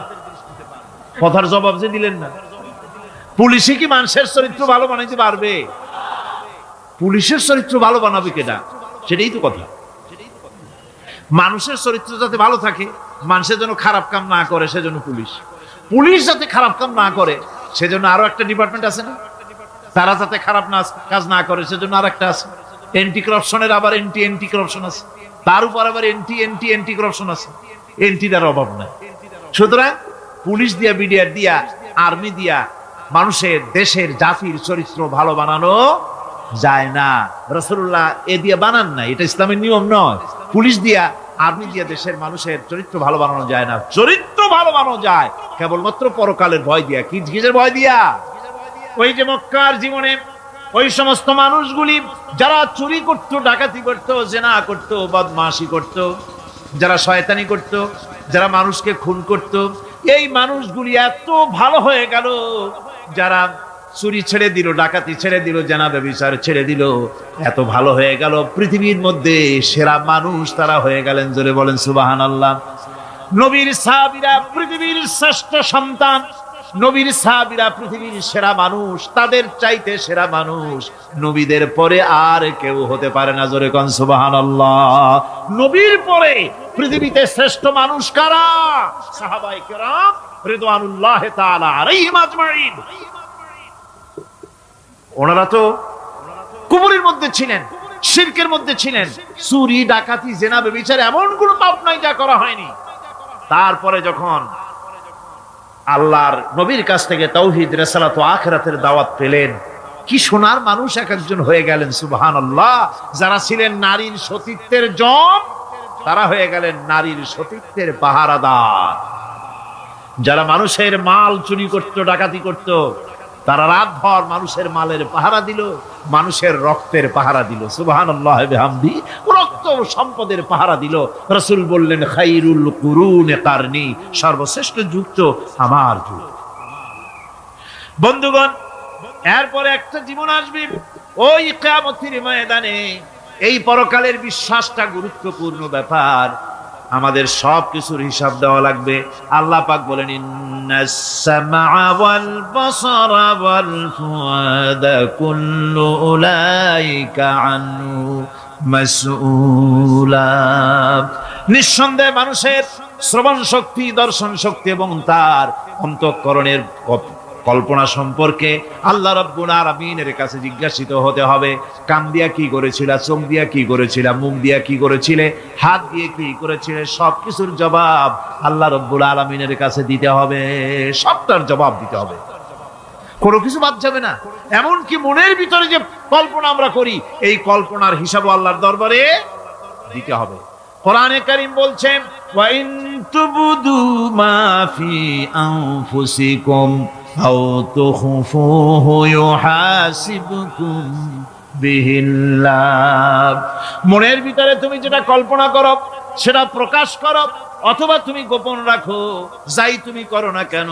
কথার জবাব যে দিলেন না। পুলিশে কি মানুষের চরিত্র ভালো বানাইতে পারবে? পুলিশের চরিত্র ভালো বানাবে কেনা, সেটাই তো কথা। মানুষের চরিত্র যাতে ভালো থাকে, মানুষের জন্য খারাপ কাম না করে, সেজন্য পুলিশ। পুলিশ যাতে খারাপ কাম না করে, সেজন্য আরো একটা ডিপার্টমেন্ট আছে না, তারা যাতে খারাপ কাজ না করে, সেজন্য আর একটা আছে। এন্টি করাপশনের আবার এন্টি করাপশন আছে, তার উপর আবার এন্টি করাপশন আছে। এন্টিটার অভাব নাই। সুতরাং পুলিশ দিয়া, বিডিআর দিয়া, আর্মি দিয়া মানুষের, দেশের, জাতির চরিত্র ভালো বানানো যায় না। রাসূলুল্লাহ এ দিয়ে বানান না, এটা ইসলামের নিয়ম নয়। পুলিশ দিয়া, আর্মি দিয়া দেশের মানুষের চরিত্র ভালো বানানো যায় না। চরিত্র ভালো বানানো যায় কেবলমাত্র পরকালের ভয় দিয়া। কি কিসের ভয় দিয়া? ওই যে মক্কার জীবনে ওই সমস্ত মানুষগুলি যারা চুরি করত, ডাকাতি করত, জিনা করত, বদমাশি করত, যারা শয়তানি করত, যারা মানুষকে খুন করত, এই মানুষগুলি এত ভালো হয়ে গেল, যারা চুরি ছেড়ে দিল, ডাকাতি ছেড়ে দিল, জেনা ব্যভিচার ছেড়ে দিল, এত ভালো হয়ে গেল, পৃথিবীর মধ্যে সেরা মানুষ তারা হয়ে গেলেন। জোরে বলেন সুবহানাল্লাহ। নবীর সাহাবীরা পৃথিবীর শ্রেষ্ঠ সন্তান, নবীর সাহাবীরা পৃথিবীর সেরা মানুষ, তাদের চাইতে সেরা মানুষ নবীদের পরে আর কেউ হতে পারে না। জোরে কোন সুবহানাল্লাহ। নবীর পরে পৃথিবীতে শ্রেষ্ঠ মানুষ কারা? সাহাবায়ে কেরাম রিদওয়ানুল্লাহি তাআলা আলাইহিম আজমাইন। ওনারা তো কুফরের মধ্যে ছিলেন, শিরকের মধ্যে ছিলেন, চুরি ডাকাতি জেনা ব্যভিচার এমন কোন পাপ নাই যা করা হয়নি। তারপরে যখন আল্লাহর নবীর কাছ থেকে তাওহীদ, রিসালাত ও আখিরাতের দাওয়াত পেলেন, কি সোনার মানুষ এক একজন হয়ে গেলেন। সুবহানাল্লাহ। যারা ছিলেন নারীর সতীত্বের জম, তারা হয়ে গেলেন নারীর সতীত্বের পাহারাদার। যারা মানুষের মাল চুরি করত, ডাকাতি করত, তারা রাতভর মানুষের মালের পাহারা দিল, মানুষের রক্তের পাহারা দিল। সুবহানাল্লাহ বিহামদি। রক্ত ও সম্পদের পাহারা দিল। রাসূল বললেন, খায়রুল কুরুনে কারনি, সর্বশ্রেষ্ঠ যুগ তো আমার যুগ। বন্ধুগণ, এরপরে একটা জীবন আসবে ওই কিয়ামতের ময়দানে। এই পরকালের বিশ্বাসটা গুরুত্বপূর্ণ ব্যাপার। আমাদের সব কিছুর হিসাব দেওয়া লাগবে। আল্লাহ পাক বলেন, ইন্নাস সামআ ওয়াল বাসারা ওয়াল ফুআদা কুল্লু উলাইকা আনহু মাসউলা। নিঃসন্দেহে মানুষের শ্রবণ শক্তি, দর্শন শক্তি এবং তার অন্তঃকরণের কল্পনা সম্পর্কে আল্লাহ রাব্বুল আলামিনের কাছে জিজ্ঞাসিত হতে হবে। কান দিয়া কি করেছিলা, চোখ দিয়া কি করেছিলা, মুখ দিয়া কি করেছিলে, হাত দিয়ে কি করেছিলে, সবকিছুর জবাব আল্লাহ রাব্বুল আলামিনের কাছে দিতে হবে। সবটার জবাব দিতে হবে, কোনো কিছু বাদ যাবে না। এমনকি মনের ভিতরে যে কল্পনা আমরা করি, এই কল্পনার হিসাবও আল্লাহর দরবারে দিতে হবে। কোরআনে কারীম বলছেন, ওয়া ইন তুবদু মা ফি আনফুসিকুম আও তুখফুহু ইউহাসিবকুম বিহিল্লাহ। মনের ভিতরে তুমি যেটা কল্পনা করো সেটা প্রকাশ করো, অথবা তুমি গোপন রাখো, যাই তুমি করো না কেন,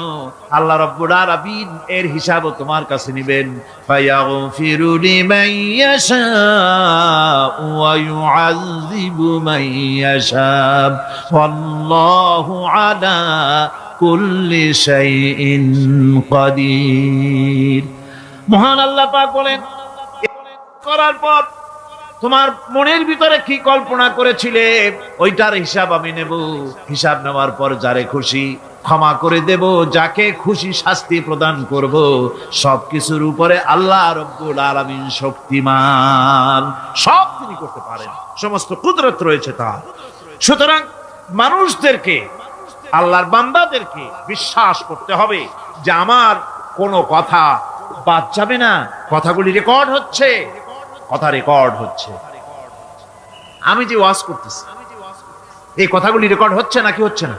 আল্লাহ রাব্বুল আলামিন এর হিসাবও তোমার কাছে নেবেন। ফায়াগফিরু লিমান ইয়াশাউ ওয়া ইউআযযিবু মান ইয়াশাউ ওয়াল্লাহু আলা কুল্লি শাইইন কাদির। মহান আল্লাহ পাক বলেন, করার পর তোমার মনের ভিতরে কি কল্পনা করেছিলে ওইটার হিসাব আমি নেব। হিসাব নেওয়ার পর যারে খুশি ক্ষমা করে দেব, যাকে খুশি শাস্তি প্রদান করব। সবকিছুর উপরে আল্লাহ রাব্বুল আলামিন শক্তিমান, সব তিনি করতে পারেন, সমস্ত কুদরত রয়েছে তার। সুতরাং মানুষদেরকে, আল্লাহর বান্দাদেরকে বিশ্বাস করতে হবে যে আমার কোনো কথা বাদ যাবে না। কথাগুলি রেকর্ড হচ্ছে, কথা রেকর্ড হচ্ছে। আমি যে ওয়াজ করতেছি, এই কথাগুলি রেকর্ড হচ্ছে নাকি হচ্ছে না?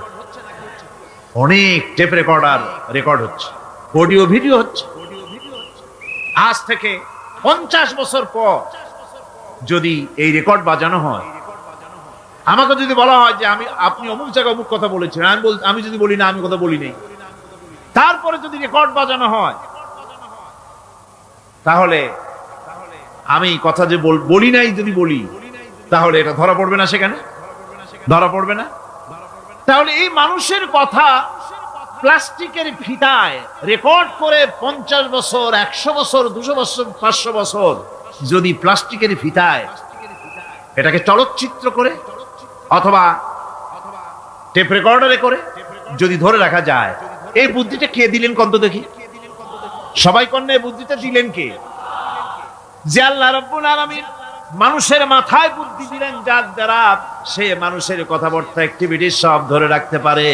অনেক টেপ রেকর্ডার রেকর্ড হচ্ছে, অডিও ভিডিও হচ্ছে। আজ থেকে 50 বছর পর যদি এই রেকর্ড বাজানো হয়, আমাকে যদি বলা হয় যে আপনি অমুক জায়গায় অমুক কথা বলেছেন, আমি যদি বলি না আমি কথা বলি নাই, তারপরে যদি রেকর্ড বাজানো হয়, তাহলে আমি কথা যে বলি নাই যদি বলি, তাহলে এটা ধরা পড়বে না? সেখানে ধরা পড়বে না? তাহলে এই মানুষের কথা প্লাস্টিকের ফিতায় রেকর্ড করে 50 বছর, 100 বছর, 200 বছর, 500 বছর যদি প্লাস্টিকের ফিতায় এটাকে চলচ্চিত্র করে অথবা টেপ রেকর্ডারে করে যদি ধরে রাখা যায়, এই বুদ্ধিটা কে দিলেন কন্ত দেখি? সবাই কন্যা এই বুদ্ধিটা দিলেন কে? যে আল্লাহ রাব্বুল আলামিন মানুষের মাথায় বুদ্ধি দিলেন, যার দ্বারা সে মানুষের কথাবার্তা, অ্যাক্টিভিটি সব ধরে রাখতে পারে।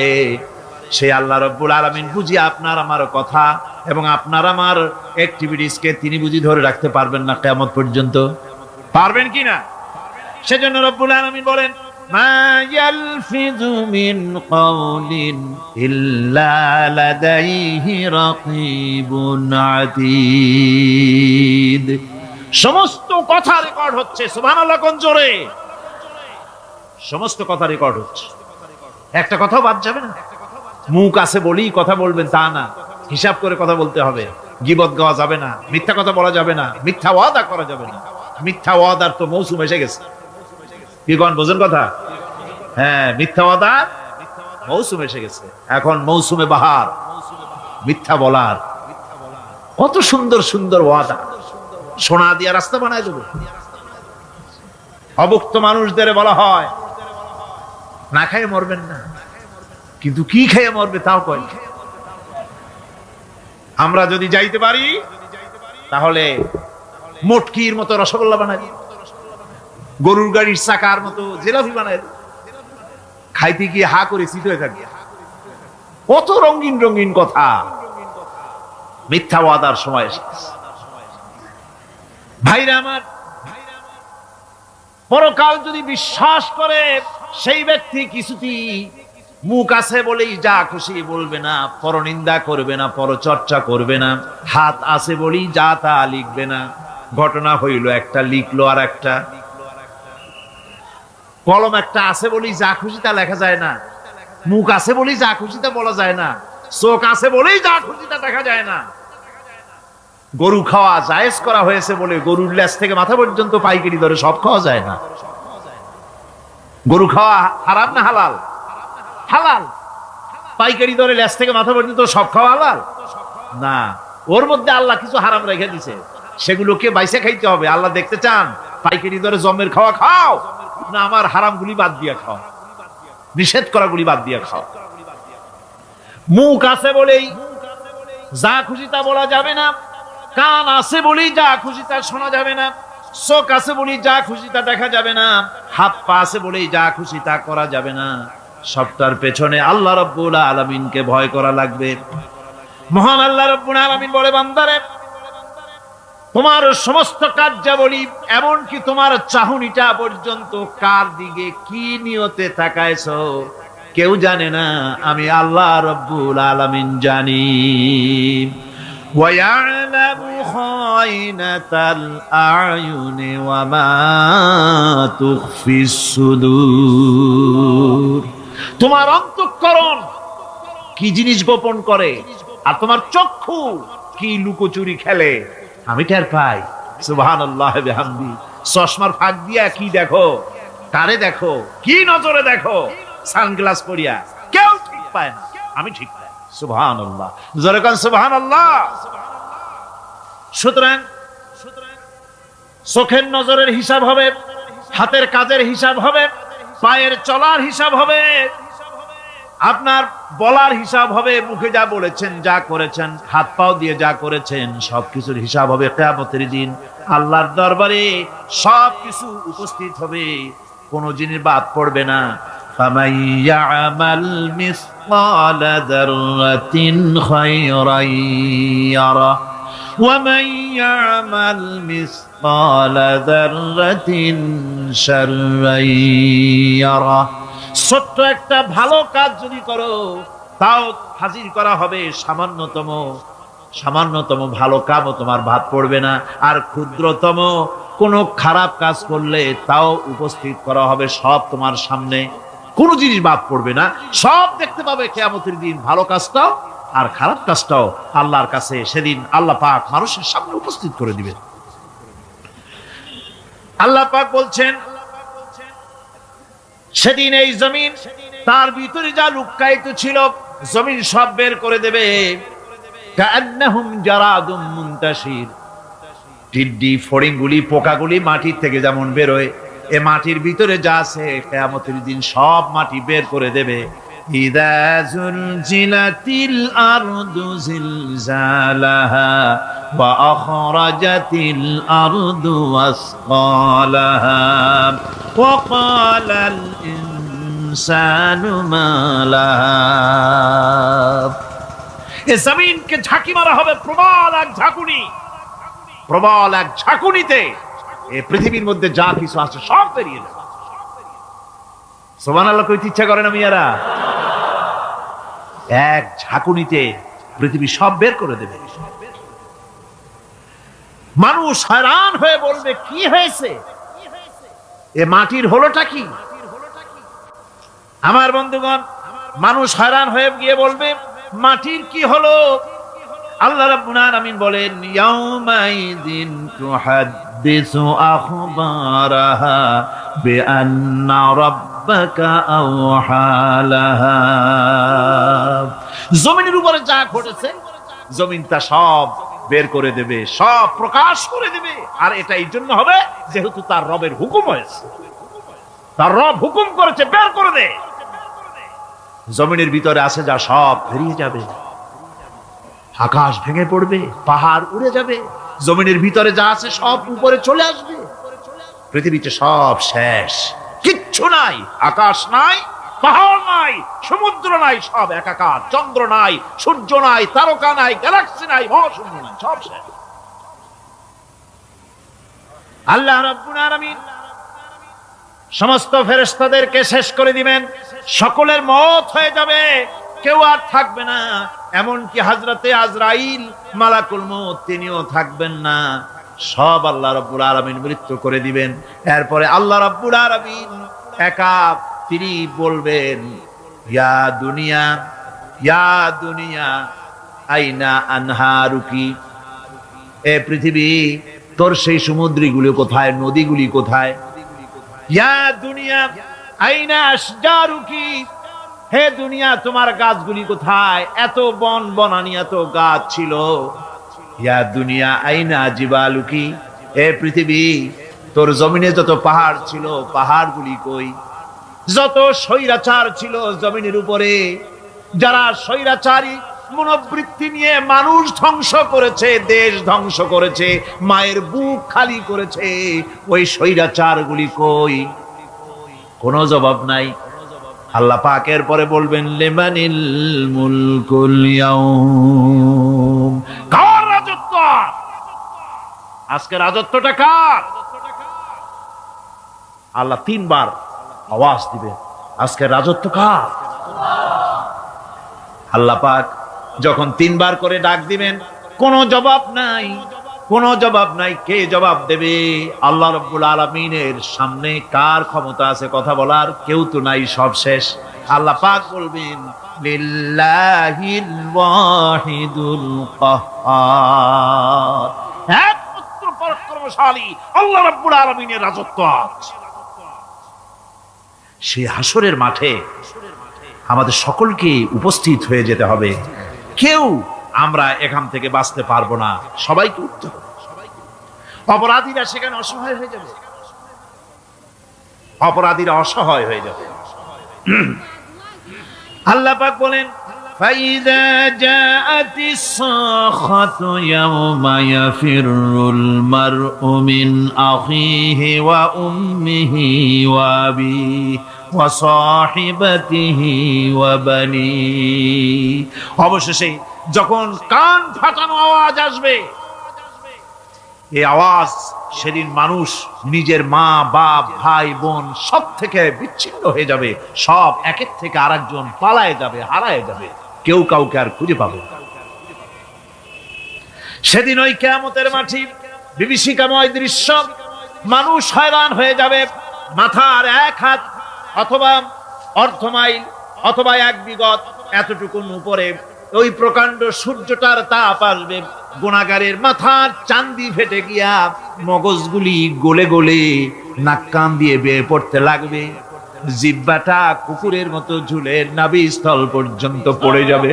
সেই আল্লাহ রাব্বুল আলামিন বুঝি আপনার আমার কথা এবং আপনার আমার অ্যাক্টিভিটিসকে তিনি বুঝি ধরে রাখতে পারবেন না কিয়ামত পর্যন্ত? পারবেন কি না? সেজন্য রাব্বুল আলামিন বলেন, মা ইয়ালফিযু মিন কাওলিন ইল্লা লাদাইহি রাকীবুন আতীদ। সমস্ত কথা রেকর্ড হচ্ছে। সুবহানাল্লাহ কোন জোরে! সমস্ত কথা রেকর্ড হচ্ছে, একটা কথাও বাদ যাবে না। মুখ আছে বলি কথা বলবেন তা না, হিসাব করে কথা বলতে হবে। গীবত গাওয়া যাবে না, মিথ্যা কথা বলা যাবে না, মিথ্যা ওয়াদা করা যাবে না। মিথ্যা ওয়াদার তো মৌসুম এসে গেছে। কি কোন বোঝেন কথা? হ্যাঁ, মিথ্যা ওয়াদার মৌসুম এসে গেছে। এখন মৌসুমে বাহার, মিথ্যা বলার। কত সুন্দর সুন্দর ওয়াদা, সোনা দিয়া রাস্তা বানায় দেবো। অভুক্ত মানুষদের বলা হয় না খেয়ে মরবেন না, কিন্তু কি খেয়ে মরবে তাও কয়। আমরা যদি যাইতে পারি তাহলে মটকির মতো রসগোল্লা বানাই, গরুর গাড়ির চাকার মতো জিলাপি বানাই, খাইতে গিয়ে হা করে চিত হয়ে থাকবে। কত রঙিন রঙিন কথা। মিথ্যা ওয়াদার সময় এসেছে। ভাইরা আমার, পরকাল যদি বিশ্বাস করে সেই ব্যক্তি কিছুতেই মুখ আছে বলেই যা খুশি বলবে না, পরনিন্দা করবে না, পরচর্চা করবে না, হাত আছে বলেই যা তা লিখবে না। ঘটনা হইল একটা, লিখলো আর একটা। কলম একটা আছে বলেই যা খুশি তা লেখা যায় না, মুখ আছে বলেই যা খুশি তা বলা যায় না, চোখ আছে বলেই যা খুশি তা দেখা যায় না। গরু খাওয়া জায়েজ করা হয়েছে বলে গরুর লেজ থেকে মাথা পর্যন্ত পাইকারি দরে সব খাওয়া যায় না। গরু খাওয়া হারাম না হালাল? হালাল। পাইকারি দরে লেজ থেকে মাথা পর্যন্ত সব খাওয়া হালাল না। ওর মধ্যে আল্লাহ কিছু হারাম রেখে দিছে, সেগুলোকে বাইসে খাইতে হবে। আল্লাহ দেখতে চান পাইকারি দরে জমের খাওয়া খাও না আমার হারাম গুলি বাদ দিয়া খাও, নিষেধ করা গুলি বাদ দিয়া খাও। মুখ আছে বলেই যা খুশি তা বলা যাবে না, কান আছে বলেই যা খুশি তা শোনা যাবে না, চোখ আছে বলেই যা খুশি তা দেখা যাবে না, হাত পা আছে বলেই যা খুশি তা করা যাবে না। সবটার পেছনে আল্লাহ রাব্বুল আলামিনকে ভয় করা লাগবে। মহান আল্লাহ রাব্বুল আলামিন বলে, বান্দারে তোমার সমস্ত কার্যাবলী এমনকি তোমার চাহনিটা পর্যন্ত কার দিকে কি নিয়তে তাকায়ছো কেউ জানে না, আমি আল্লাহ রাব্বুল আলামিন জানি। وَيَعْلَمُ خَائِنَةَ الْأَعْيُنِ وَمَا تُخْفِي الصُّدُورُ। তোমার অন্তঃকরণ কি জিনিস গোপন করে আর তোমার চক্ষু কি লুকোচুরি খেলে আমি টের পাই। সুবহানাল্লাহ বিহামদি। চশমার ফাঁক দিয়া কি দেখো, কারে দেখো, কি নজরে দেখো, সানগ্লাস পরিয়া কেউ ঠিক পায় না, আমি ঠিক পাই। সুবহানাল্লাহ, জোরে কোন সুবহানাল্লাহ। সুতরাং চোখের নজরের হিসাব হবে, হাতের কাজের হিসাব হবে, পায়ের চলার হিসাব হবে, আপনার বলার হিসাব হবে, মুখে যা বলেছেন, যা করেছেন, হাত পাও দিয়ে যা করেছেন সবকিছুর হিসাব হবে কিয়ামতের দিন। আল্লাহর দরবারে সবকিছু উপস্থিত হবে, কোনো জিনিস বাদ পড়বে না। فَمَن يَعْمَلْ مِثْقَالَ ذَرَّةٍ خَيْرًا يَرَهُ وَمَن يَعْمَلْ مِثْقَالَ ذَرَّةٍ شَرًّا يَرَهُ। ছোট্ট একটা ভালো কাজ যদি করো তাও হাজির করা হবে সামান্যতম ভালো কাজও তোমার বাদ পড়বে না। আর ক্ষুদ্রতম কোনো খারাপ কাজ করলে তাও উপস্থিত করা হবে সব তোমার সামনে, কোনো জিনিস বাদ পড়বে না, সব দেখতে পাবে কিয়ামতের দিন। ভালো কাজটাও আর খারাপ কাজটাও আল্লাহর কাছে সেদিন আল্লাহ পাক মানুষের সামনে উপস্থিত করে দিবেন। আল্লাহ পাক বলছেন, সেদিন এই জমিন তার ভিতরে যা লুকায়িত ছিল জমিন সব বের করে দেবে। কাআন্নাহুম জারাদুম মুনতাশির। টিড্ডি ফড়িংগুলি পোকাগুলি মাটির থেকে যেমন বেরোয়, এ মাটির ভিতরে যা আছে কিয়ামতের দিন সব মাটি বের করে দেবে। ইযা যুলজিলাতিল আরদু জিলজালাহা ওয়া আখরাজাতিল আরদু আসকালাহা ওয়া ক্বালাল ইনসানু মা লাহা। এ জমিনকে ঝাঁকি মারা হবে প্রবল এক ঝাঁকুনি, প্রবল এক ঝাঁকুনিতে এই পৃথিবীর মধ্যে যা কিছু আছে সব বেরিয়ে যাবে। সুবহানাল্লাহ কইতে ইচ্ছা করে না মিয়ারা? এক ঝাঁকুনিতে পৃথিবী সব বের করে দেবে। মানুষ হয়রান হয়ে বলবে, কি হয়েছে, এ মাটির হলোটা কি? আমার বন্ধুগণ, মানুষ হয়রান হয়ে গিয়ে বলবে, মাটির কি হলো? আল্লাহ রাব্বুল আলামিন বলেন ইয়াউমাইযিন তুহাদ্দিসু আখবারাহা বিআন্না রাব্বাকা আওহালাহা। জমিনের উপরে যা ঘটেছে জমিন তা সব বের করে দেবে, সব প্রকাশ করে দেবে। আর এটা এই জন্য হবে যেহেতু তার রবের হুকুম হয়েছে, তার রব হুকুম করেছে বের করে দে। জমিনের ভিতরে আছে যা সব বেরিয়ে যাবে, আকাশ ভেঙে পড়বে, পাহাড় উড়ে যাবে, জমিনের ভিতরে যা আছে সব উপরে চলে আসবে, পৃথিবীতে সব শেষ, কিচ্ছু নাই, আকাশ নাই, পাহাড় নাই, সমুদ্র নাই, সব একাকার, চন্দ্র নাই, সূর্য নাই, তারকা নাই, গ্যালাক্সি নাই, মহাশূন্য নাই, সব শেষ। আল্লাহ রাব্বুল আলামিন সমস্ত ফেরেশতাদেরকে শেষ করে দিবেন, সকলের মওত হয়ে যাবে, কেউ আর থাকবে না। এমনকি হযরতে আজরাইল মালাকুল মউত তিনিও থাকবেন না, সব আল্লাহ রাব্বুল আলামিন মৃত্যু করে দিবেন। এরপরে আল্লাহ রাব্বুল আলামিন একা তিনি বলবেন ইয়া দুনিয়া, ইয়া দুনিয়া আইনা আনহারুকি, এ পৃথিবী তোর সেই সমুদ্রগুলি কোথায়, নদীগুলি কোথায়? ইয়া দুনিয়া আইনা আশজারুকি, হে দুনিয়া তোমার গাছগুলি কোথায়, এত বন বনানি এত গাছ ছিল। ইয়া দুনিয়া আইনা জিবালুকি, হে পৃথিবী তোর জমিনে যত পাহাড় ছিল পাহাড়গুলি কই? যত স্বৈরাচার ছিল জমিনের উপরে, যারা স্বৈরাচারী মনোবৃত্তি নিয়ে মানুষ ধ্বংস করেছে, দেশ ধ্বংস করেছে, মায়ের বুক খালি করেছে, ওই স্বৈরাচারগুলি কই? কোনো জবাব নাই। আল্লাহ পাক এর পরে বলবেন লিমানিল মুলকুল ইয়াউম, কার রাজত্ব আজকে? রাজত্বটা কার? আল্লাহ তিনবার আওয়াজ দিবেন, আজকে রাজত্ব কার? আল্লাহ পাক যখন তিনবার করে ডাক দিবেন, কোনো জবাব নাই, কোনো জবাব নাই। কে জবাব দেবে? আল্লাহ রাব্বুল আলামিনের সামনে কার ক্ষমতা আছে কথা বলার? কেউ তো নাই, সব শেষ। আল্লাহ পাক বলবেন লিল্লাহিল ওয়াহিদুল কাহ্হার, একমাত্র পরাক্রমশালী আল্লাহ রাব্বুল আলামিনের রাজত্ব আছে। সেই হাসরের মাঠে আমাদের সকলকে উপস্থিত হয়ে যেতে হবে, কেউ আমরা এখান থেকে বাঁচতে পারবো না, সবাইকে উঠতে হবে। অপরাধীরা সেখানে অসহায় হয়ে যাবে, অপরাধীরা অসহায় হয়ে যাবে। আল্লাহ পাক বলেন ফাইযা জাআতিস সাখাতু ইয়াওমা ইয়াফিরুল মারউ মিন আখিহি ওয়া উম্মিহি ওয়া আবিহি ওয়া সাহিবাতিহি ওয়া বানি। অবশেষে যখন কান ফাটানো আওয়াজ আসবে, এই আওয়াজ সেদিন মানুষ নিজের মা বাপ ভাই বোন সব থেকে বিচ্ছিন্ন হয়ে যাবে, সব একের থেকে আরেকজন পালায় যাবে, হারায় যাবে, কেউ কাউকে আর খুঁজে পাবে না। সেদিন ওই কিয়ামতের মাঠে বিভীষিকাময় দৃশ্য, মানুষ হয়রান হয়ে যাবে। মাথার এক হাত অথবা অর্ধ মাইল অথবা এক বিগত এতটুকুন উপরে ওই প্রকাণ্ড সূর্যটার তাপ আসবে, গুনাহগারের মাথার চান্দি ফেটে গিয়া মগজগুলি গলে গলে নাক কান দিয়ে বেয়ে পড়তে লাগবে, জিহ্বাটা কুকুরের মতো ঝুলে নাভিস্থল পর্যন্ত পড়ে যাবে,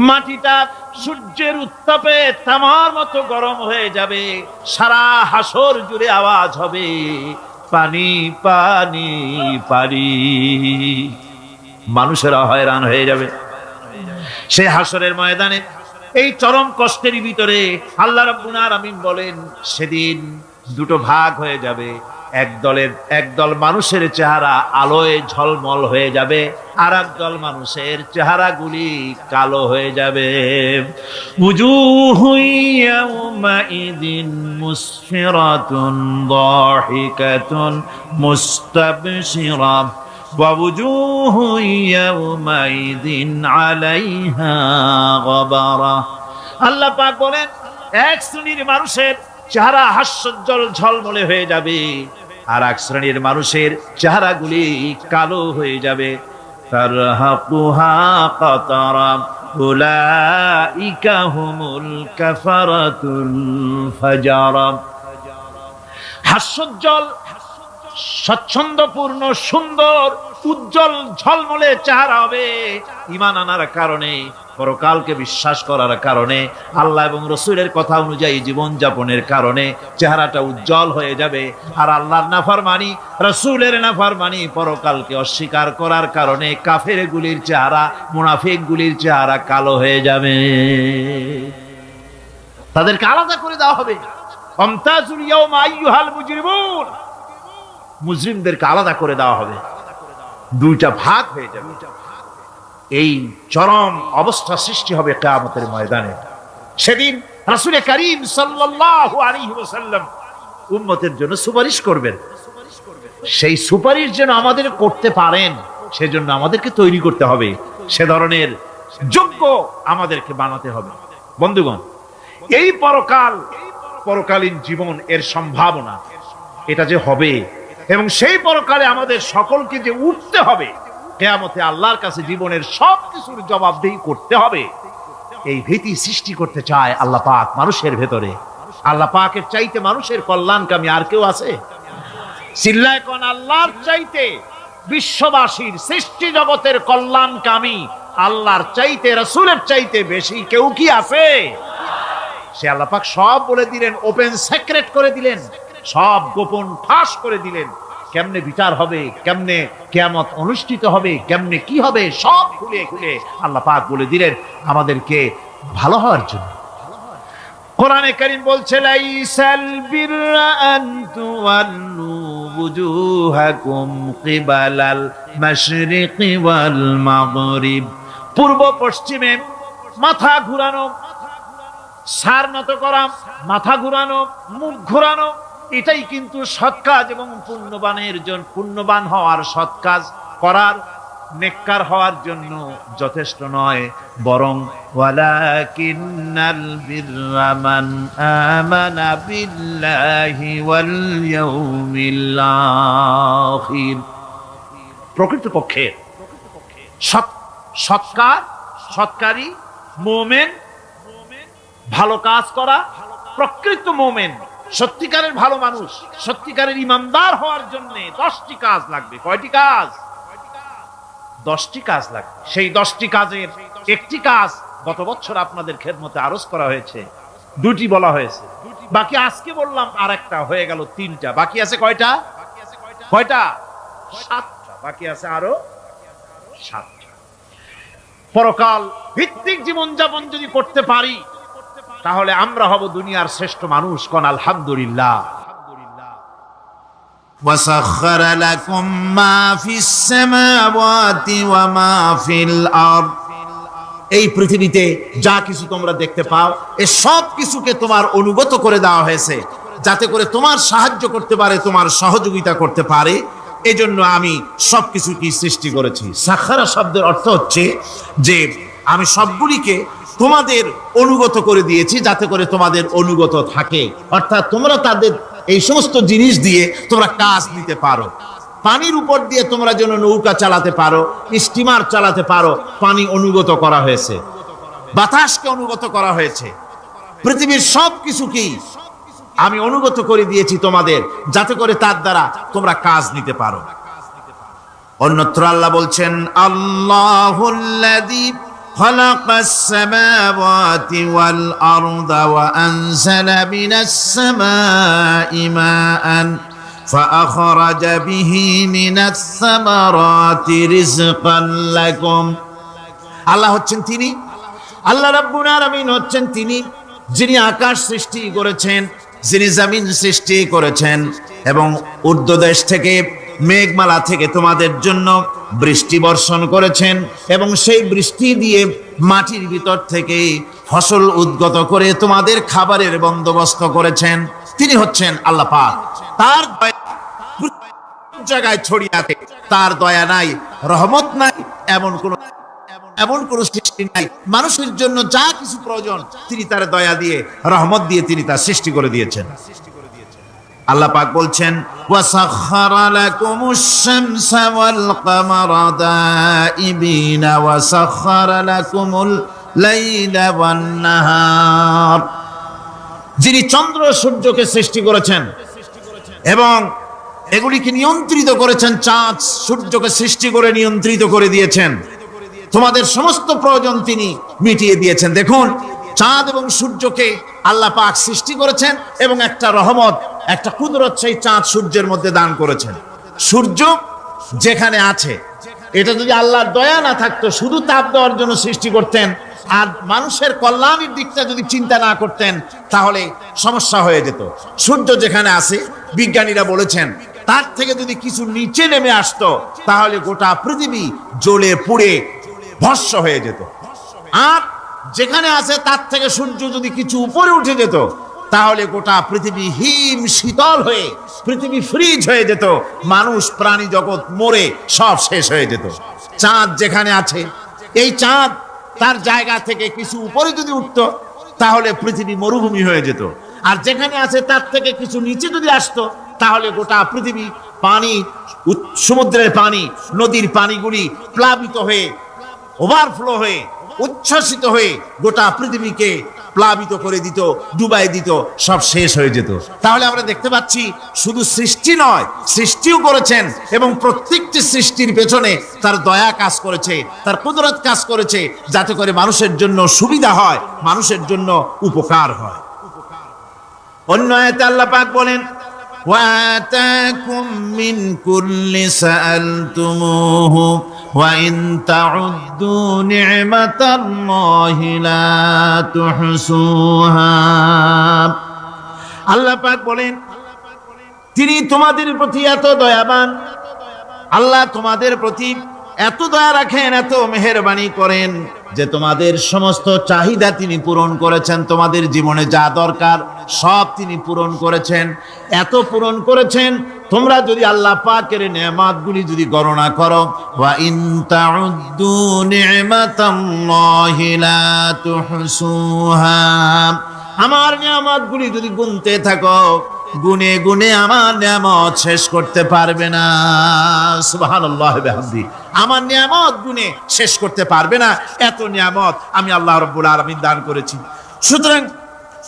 মাটিটা সূর্যের উত্তাপে তামার মতো গরম হয়ে যাবে, সারা হাসর জুড়ে আওয়াজ হবে পানি পানি পানি। মানুষেরা হয়রান হয়ে যাবে। সেই হাসরের ময়দানে এই চরম কষ্টের ভিতরে আল্লাহ রাব্বুল আলামিন বলেন সেদিন দুটো ভাগ হয়ে যাবে, একদল মানুষের চেহারা আলোয় ঝলমল হয়ে যাবে, আর একদল মানুষের চেহারাগুলি কালো হয়ে যাবে। উজুহু ইয়াওমাইযিন মুসফিরাতুন দাহিকাতুন মুস্তাবশিরা ওয়া উজুহু ইয়াওমাইযিন আলাইহা গাবারা। আল্লাহ পাক বলেন এক শ্রেণীর মানুষের চেহারা হাস্যোজ্জ্বল ঝলমলে হয়ে যাবে, আর এক শ্রেণীর মানুষের চেহারাগুলি কালো হয়ে যাবে। তারহাকুহা কাতারা উলাইকা হুমুল কাফারাতুল ফাজারা। হাস্যোজ্জ্বল, স্বচ্ছন্দপূর্ণ, সুন্দর, উজ্জ্বল ঝলমলে চেহারা হবে ঈমান আনার কারণে, পরকালকে বিশ্বাস করার কারণে, আল্লাহ এবং রসুলের কথা অনুযায়ী জীবন যাপনের কারণে চেহারাটা উজ্জ্বল হয়ে যাবে। আর আল্লাহর নাফরমানি, রসুলের নাফরমানি, পরকালকে অস্বীকার করার কারণে কাফের গুলির চেহারা, মুনাফিক গুলির চেহারা কালো হয়ে যাবে। তাদেরকে আলাদা করে দেওয়া হবে। আমতাজুল ইয়াওমা আইয়ুহাল মুজরিমুন, মুজরিমদেরকে আলাদা করে দেওয়া হবে, দুইটা ভাগ হয়ে যাবে। এই চরম অবস্থা সৃষ্টি হবে কিয়ামতের ময়দানে। সেদিন রাসূল করিম সাল্লাল্লাহু আলাইহি ওয়াসাল্লাম উম্মতের জন্য সুপারিশ করবেন। সেই সুপারিশ যেন আমাদের করতে পারেন, সেজন্য আমাদেরকে তৈরি করতে হবে, সে ধরনের যোগ্য আমাদেরকে বানাতে হবে। বন্ধুগণ, এই পরকালীন জীবন, এর সম্ভাবনা, এটা যে হবে এবং সেই পরকালে আমাদের সকলকে যে উঠতে হবে, কিয়ামতে আল্লাহর কাছে জীবনের সবকিছুর জবাবদিহি করতে হবে, এই ভীতি সৃষ্টি করতে চায় আল্লাহ পাক মানুষের ভেতরে। আল্লাহ পাকের চাইতে মানুষের কল্যাণকামী আর কেউ আছে? চিল্লায় কোন আল্লাহর চাইতে, বিশ্ববাসীর সৃষ্টি জগতের কল্যাণকামী আল্লাহর চাইতে, রাসূলের চাইতে বেশি কেউ কি আছে? সে আল্লাহ পাক সব বলে দিলেন, ওপেন সিক্রেট করে দিলেন, সব গোপন ফাঁস করে দিলেন। কেমনে বিচার হবে, কেমনে কিয়ামত অনুষ্ঠিত হবে, কেমনে কি হবে, সব খুলে খুলে আল্লাহ পাক বলে দিলেন আমাদেরকে ভালো হওয়ার জন্য। কোরআনে কারীম বলছে, লাইসাল বিররা আন তুওয়াল্লু বুজুহাকুম কিবালাল মাশরিকি ওয়াল মাগরিব। পূর্ব পশ্চিমে মাথা ঘুরানো, সার নত করা, মাথা ঘুরানো, মুখ ঘুরানো, এটাই কিন্তু সৎ কাজ এবং পুণ্যবান হওয়ার, সৎ কাজ করার, নেককার হওয়ার জন্য যথেষ্ট নয়, বরং ওয়ালাকিন্নাল বিররা মান আমানা বিল্লাহি ওয়াল ইয়াউমিল আখির। প্রকৃতপক্ষে সৎকারী মুমিন, ভালো কাজ করা, প্রকৃত মুমিন, সত্যিকারের ভালো মানুষ, সত্যিকারের ইমানদার হওয়ার জন্য 10টি কাজ লাগবে। কয়টি কাজ? 10টি কাজ লাগবে। সেই 10টি কাজের একটি কাজ গত বছর আপনাদের খেদমতে আরজ করা হয়েছে, 2টি বলা হয়েছে, বাকি আজকে বললাম আর একটা, হয়ে গেল 3টা। বাকি আছে কয়টা? 7টা। বাকি আছে আরো 7টা। পরকাল ভিত্তিক জীবনযাপন যদি করতে পারি, তাহলে আমরা হব দুনিয়ার শ্রেষ্ঠ মানুষ। কোন আলহামদুলিল্লাহ। وسخر لكم ما في السماوات وما في الأرض। এই পৃথিবীতে যা কিছু তোমরা দেখতে পাও, এই সব কিছুকে তোমার অনুগত করে দেওয়া হয়েছে, যাতে করে তোমার সাহায্য করতে পারে, তোমার সহযোগিতা করতে পারে। এজন্য আমি সবকিছুকে সৃষ্টি করেছি। সাখারা শব্দের অর্থ হচ্ছে যে আমি সবগুলিকে তোমাদের অনুগত করে দিয়েছি, যাতে করে তোমাদের অনুগত থাকে, অর্থাৎ তোমরা তাদের এই সমস্ত জিনিস দিয়ে তোমরা কাজ নিতে পারো। পানির উপর দিয়ে তোমরা যেন নৌকা চালাতে পারো, স্টিমার চালাতে পারো, পানি অনুগত করা হয়েছে, বাতাসকে অনুগত করা হয়েছে। পৃথিবীর সব কিছুকেই আমি অনুগত করে দিয়েছি তোমাদের, যাতে করে তার দ্বারা তোমরা কাজ নিতে পারো। অন্যত্র আল্লাহ বলছেন, আল্লাহুল্লাযী খালাকাস সামাওয়াতি ওয়াল আরদা ওয়া আনজালা মিনাস সামাই মাআন ফাআখরাজা বিহি মিনাস সামারাতি রিজকান লাকুম। আল্লাহ হচ্ছেন তিনি, আল্লাহ রাব্বুল আলামিন হচ্ছেন তিনি, যিনি আকাশ সৃষ্টি করেছেন, যিনি জমিন সৃষ্টি করেছেন, এবং ঊর্ধ্বদেশ থেকে, মেঘমালা থেকে তোমাদের জন্য বৃষ্টি বর্ষণ করেছেন, এবং সেই বৃষ্টি দিয়ে মাটির ভিতর থেকে ফসল উদ্গত করে তোমাদের খাবারের বন্দোবস্ত করেছেন। তিনি হচ্ছেন আল্লাহ পাক। তার জায়গায় ছড়িয়ে আছে, তার দয়া নাই, রহমত নাই, এমন কোন সৃষ্টি নাই। মানুষের জন্য যা কিছু প্রয়োজন তিনি তার দয়া দিয়ে, রহমত দিয়ে তিনি তার সৃষ্টি করে দিয়েছেন। আল্লাহ পাক বলছেন, ওয়াসাখখারা লাকুমুশ শামসা ওয়াল কামারা দাইবিনা ওয়াসাখখারা লাকুমুল লাইলা ওয়ান নাহার। যিনি চন্দ্র সূর্যকে সৃষ্টি করেছেন এবং এগুলিকে নিয়ন্ত্রিত করেছেন, চাঁদ সূর্যকে সৃষ্টি করে নিয়ন্ত্রিত করে দিয়েছেন, তোমাদের সমস্ত প্রয়োজন তিনি মিটিয়ে দিয়েছেন। দেখুন, চাঁদ এবং সূর্যকে আল্লাহ পাক সৃষ্টি করেছেন এবং একটা রহমত, একটা কুদরত সেই চাঁদ সূর্যের মধ্যে দান করেছেন। সূর্য যেখানে আছে, এটা যদি আল্লাহর দয়া না থাকতো, শুধু তাপ দেওয়ার জন্য সৃষ্টি করতেন আর মানুষের কল্যাণের দিকটা যদি চিন্তা না করতেন, তাহলে সমস্যা হয়ে যেত। সূর্য যেখানে আছে, বিজ্ঞানীরা বলেছেন তার থেকে যদি কিছু নিচে নেমে আসতো, তাহলে গোটা পৃথিবী জ্বলে পুড়ে ভস্ম হয়ে যেত। আর যেখানে আছে তার থেকে সূর্য যদি কিছু উপরে উঠে যেত, তাহলে গোটা পৃথিবী হিম শীতল হয়ে পৃথিবী ফ্রিজ হয়ে যেত, মানুষ প্রাণী জগৎ মরে সব শেষ হয়ে যেত। চাঁদ যেখানে আছে, এই চাঁদ তার জায়গা থেকে কিছু উপরে যদি উঠতো, তাহলে পৃথিবী মরুভূমি হয়ে যেত। আর যেখানে আছে তার থেকে কিছু নিচে যদি আসতো, তাহলে গোটা পৃথিবী পানি, সমুদ্রের পানি, নদীর পানিগুলি প্লাবিত হয়ে, ওভারফ্লো হয়ে, উচ্ছ্বসিত হয়ে গোটা পৃথিবীকে প্লাবিত করে দিত, ডুবাই দিত, সব শেষ হয়ে যেত। তাহলে আমরা দেখতে পাচ্ছি শুধু সৃষ্টি নয়, সৃষ্টিও করেছেন এবং প্রত্যেকটি সৃষ্টির পেছনে তার দয়া কাজ করেছে, তার কুদরত কাজ করেছে, যাতে করে মানুষের জন্য সুবিধা হয়, মানুষের জন্য উপকার হয়। অন্য আয়াতে আল্লাহ পাক বলেন, وآتاكم من كل سألتموه وإن تعدوا نعمة الله لا تحصوها। আল্লাহ পাক বলেন, তিনি তোমাদের প্রতি এত দয়াবান, আল্লাহ তোমাদের প্রতি এত দয়া রাখেন, এত মেহেরবানি করেন যে তোমাদের সমস্ত চাহিদা তিনি পূরণ করেছেন। তোমাদের জীবনে যা দরকার সব তিনি পূরণ করেছেন, এত পূরণ করেছেন, তোমরা যদি আল্লাহ পাকের নেয়ামতগুলি যদি গণনা করো, ওয়া ইন তাউদ্দু নি'মাতাল্লাহি লা তুহসুহা, আমার নিয়ামতগুলি যদি গুনতে থাকো, গুনে গুনে আমার নিয়ামত শেষ করতে পারবে না। সুবহানাল্লাহ ওয়া বিহামদি, আমার নিয়ামত গুনে শেষ করতে পারবে না, এত নিয়ামত আমি আল্লাহ রাব্বুল আলামিন দান করেছি। সুতরাং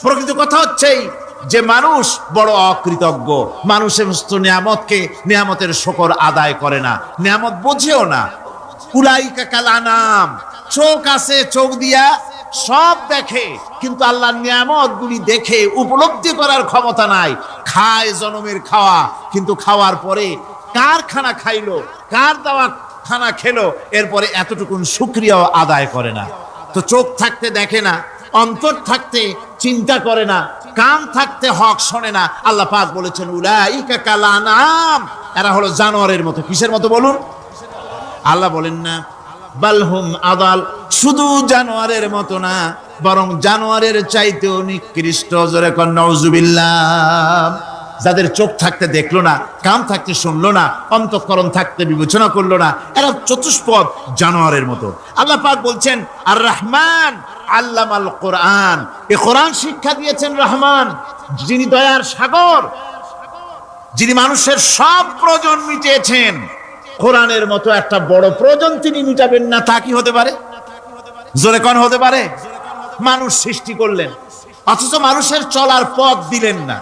প্রকৃত কথা হচ্ছে যে মানুষ বড় অকৃতজ্ঞ, মানুষ সমস্ত নিয়ামতকে, নিয়ামতের শুকর আদায় করে না, নিয়ামত বোঝেও না। উলাইকা কাল আনাম, চোখ আছে, চোখ দিয়া সব দেখে, কিন্তু আল্লাহর নিয়ামত গুলি দেখে উপলব্ধি করার ক্ষমতা নাই। খায় জনমের খাওয়া, কিন্তু খাওয়ার পরে কার খানা খাইলো, কার দেওয়া খানা খেলো, এরপরে এতটুকুন শুকরিয়াও আদায় করে না। তো চোখ থাকতে দেখে না, অন্তর থাকতে চিন্তা করে না, কান থাকতে হক শোনে না। আল্লাহ পাক বলেছেন, উলাইকা কাল আনাম, এরা হলো জানোয়ারের মতো। কিসের মতো বলুন? আল্লাহ বলেন না বালহুম আদাল, শুধু জানোয়ারের মতো না, বরং জানোয়ারের চাইতেও নিকৃষ্ট। জোরে কোন নাউজুবিল্লাহ। যাদের চোখ থাকতে দেখলো না, কান থাকতে শুনলো না, অন্তঃকরণ থাকতে বিবেচনা করলো না, এরা চতুষ্পদ জানোয়ারের মতো। আল্লাহ পাক বলছেন, আর রহমান আল্লামাল কোরআন, এই কোরআন শিক্ষা দিয়েছেন রহমান, যিনি দয়ার সাগর, যিনি মানুষের সব প্রয়োজন মিটিয়েছেন। কোরআনের মতো একটা বড় প্রয়োজন তিনি মিটাবেন না, তা কি হতে পারে? জোরে হতে পারে? মানুষ সৃষ্টি করলেন, অথচ মানুষের চলার পথ দিলেন না।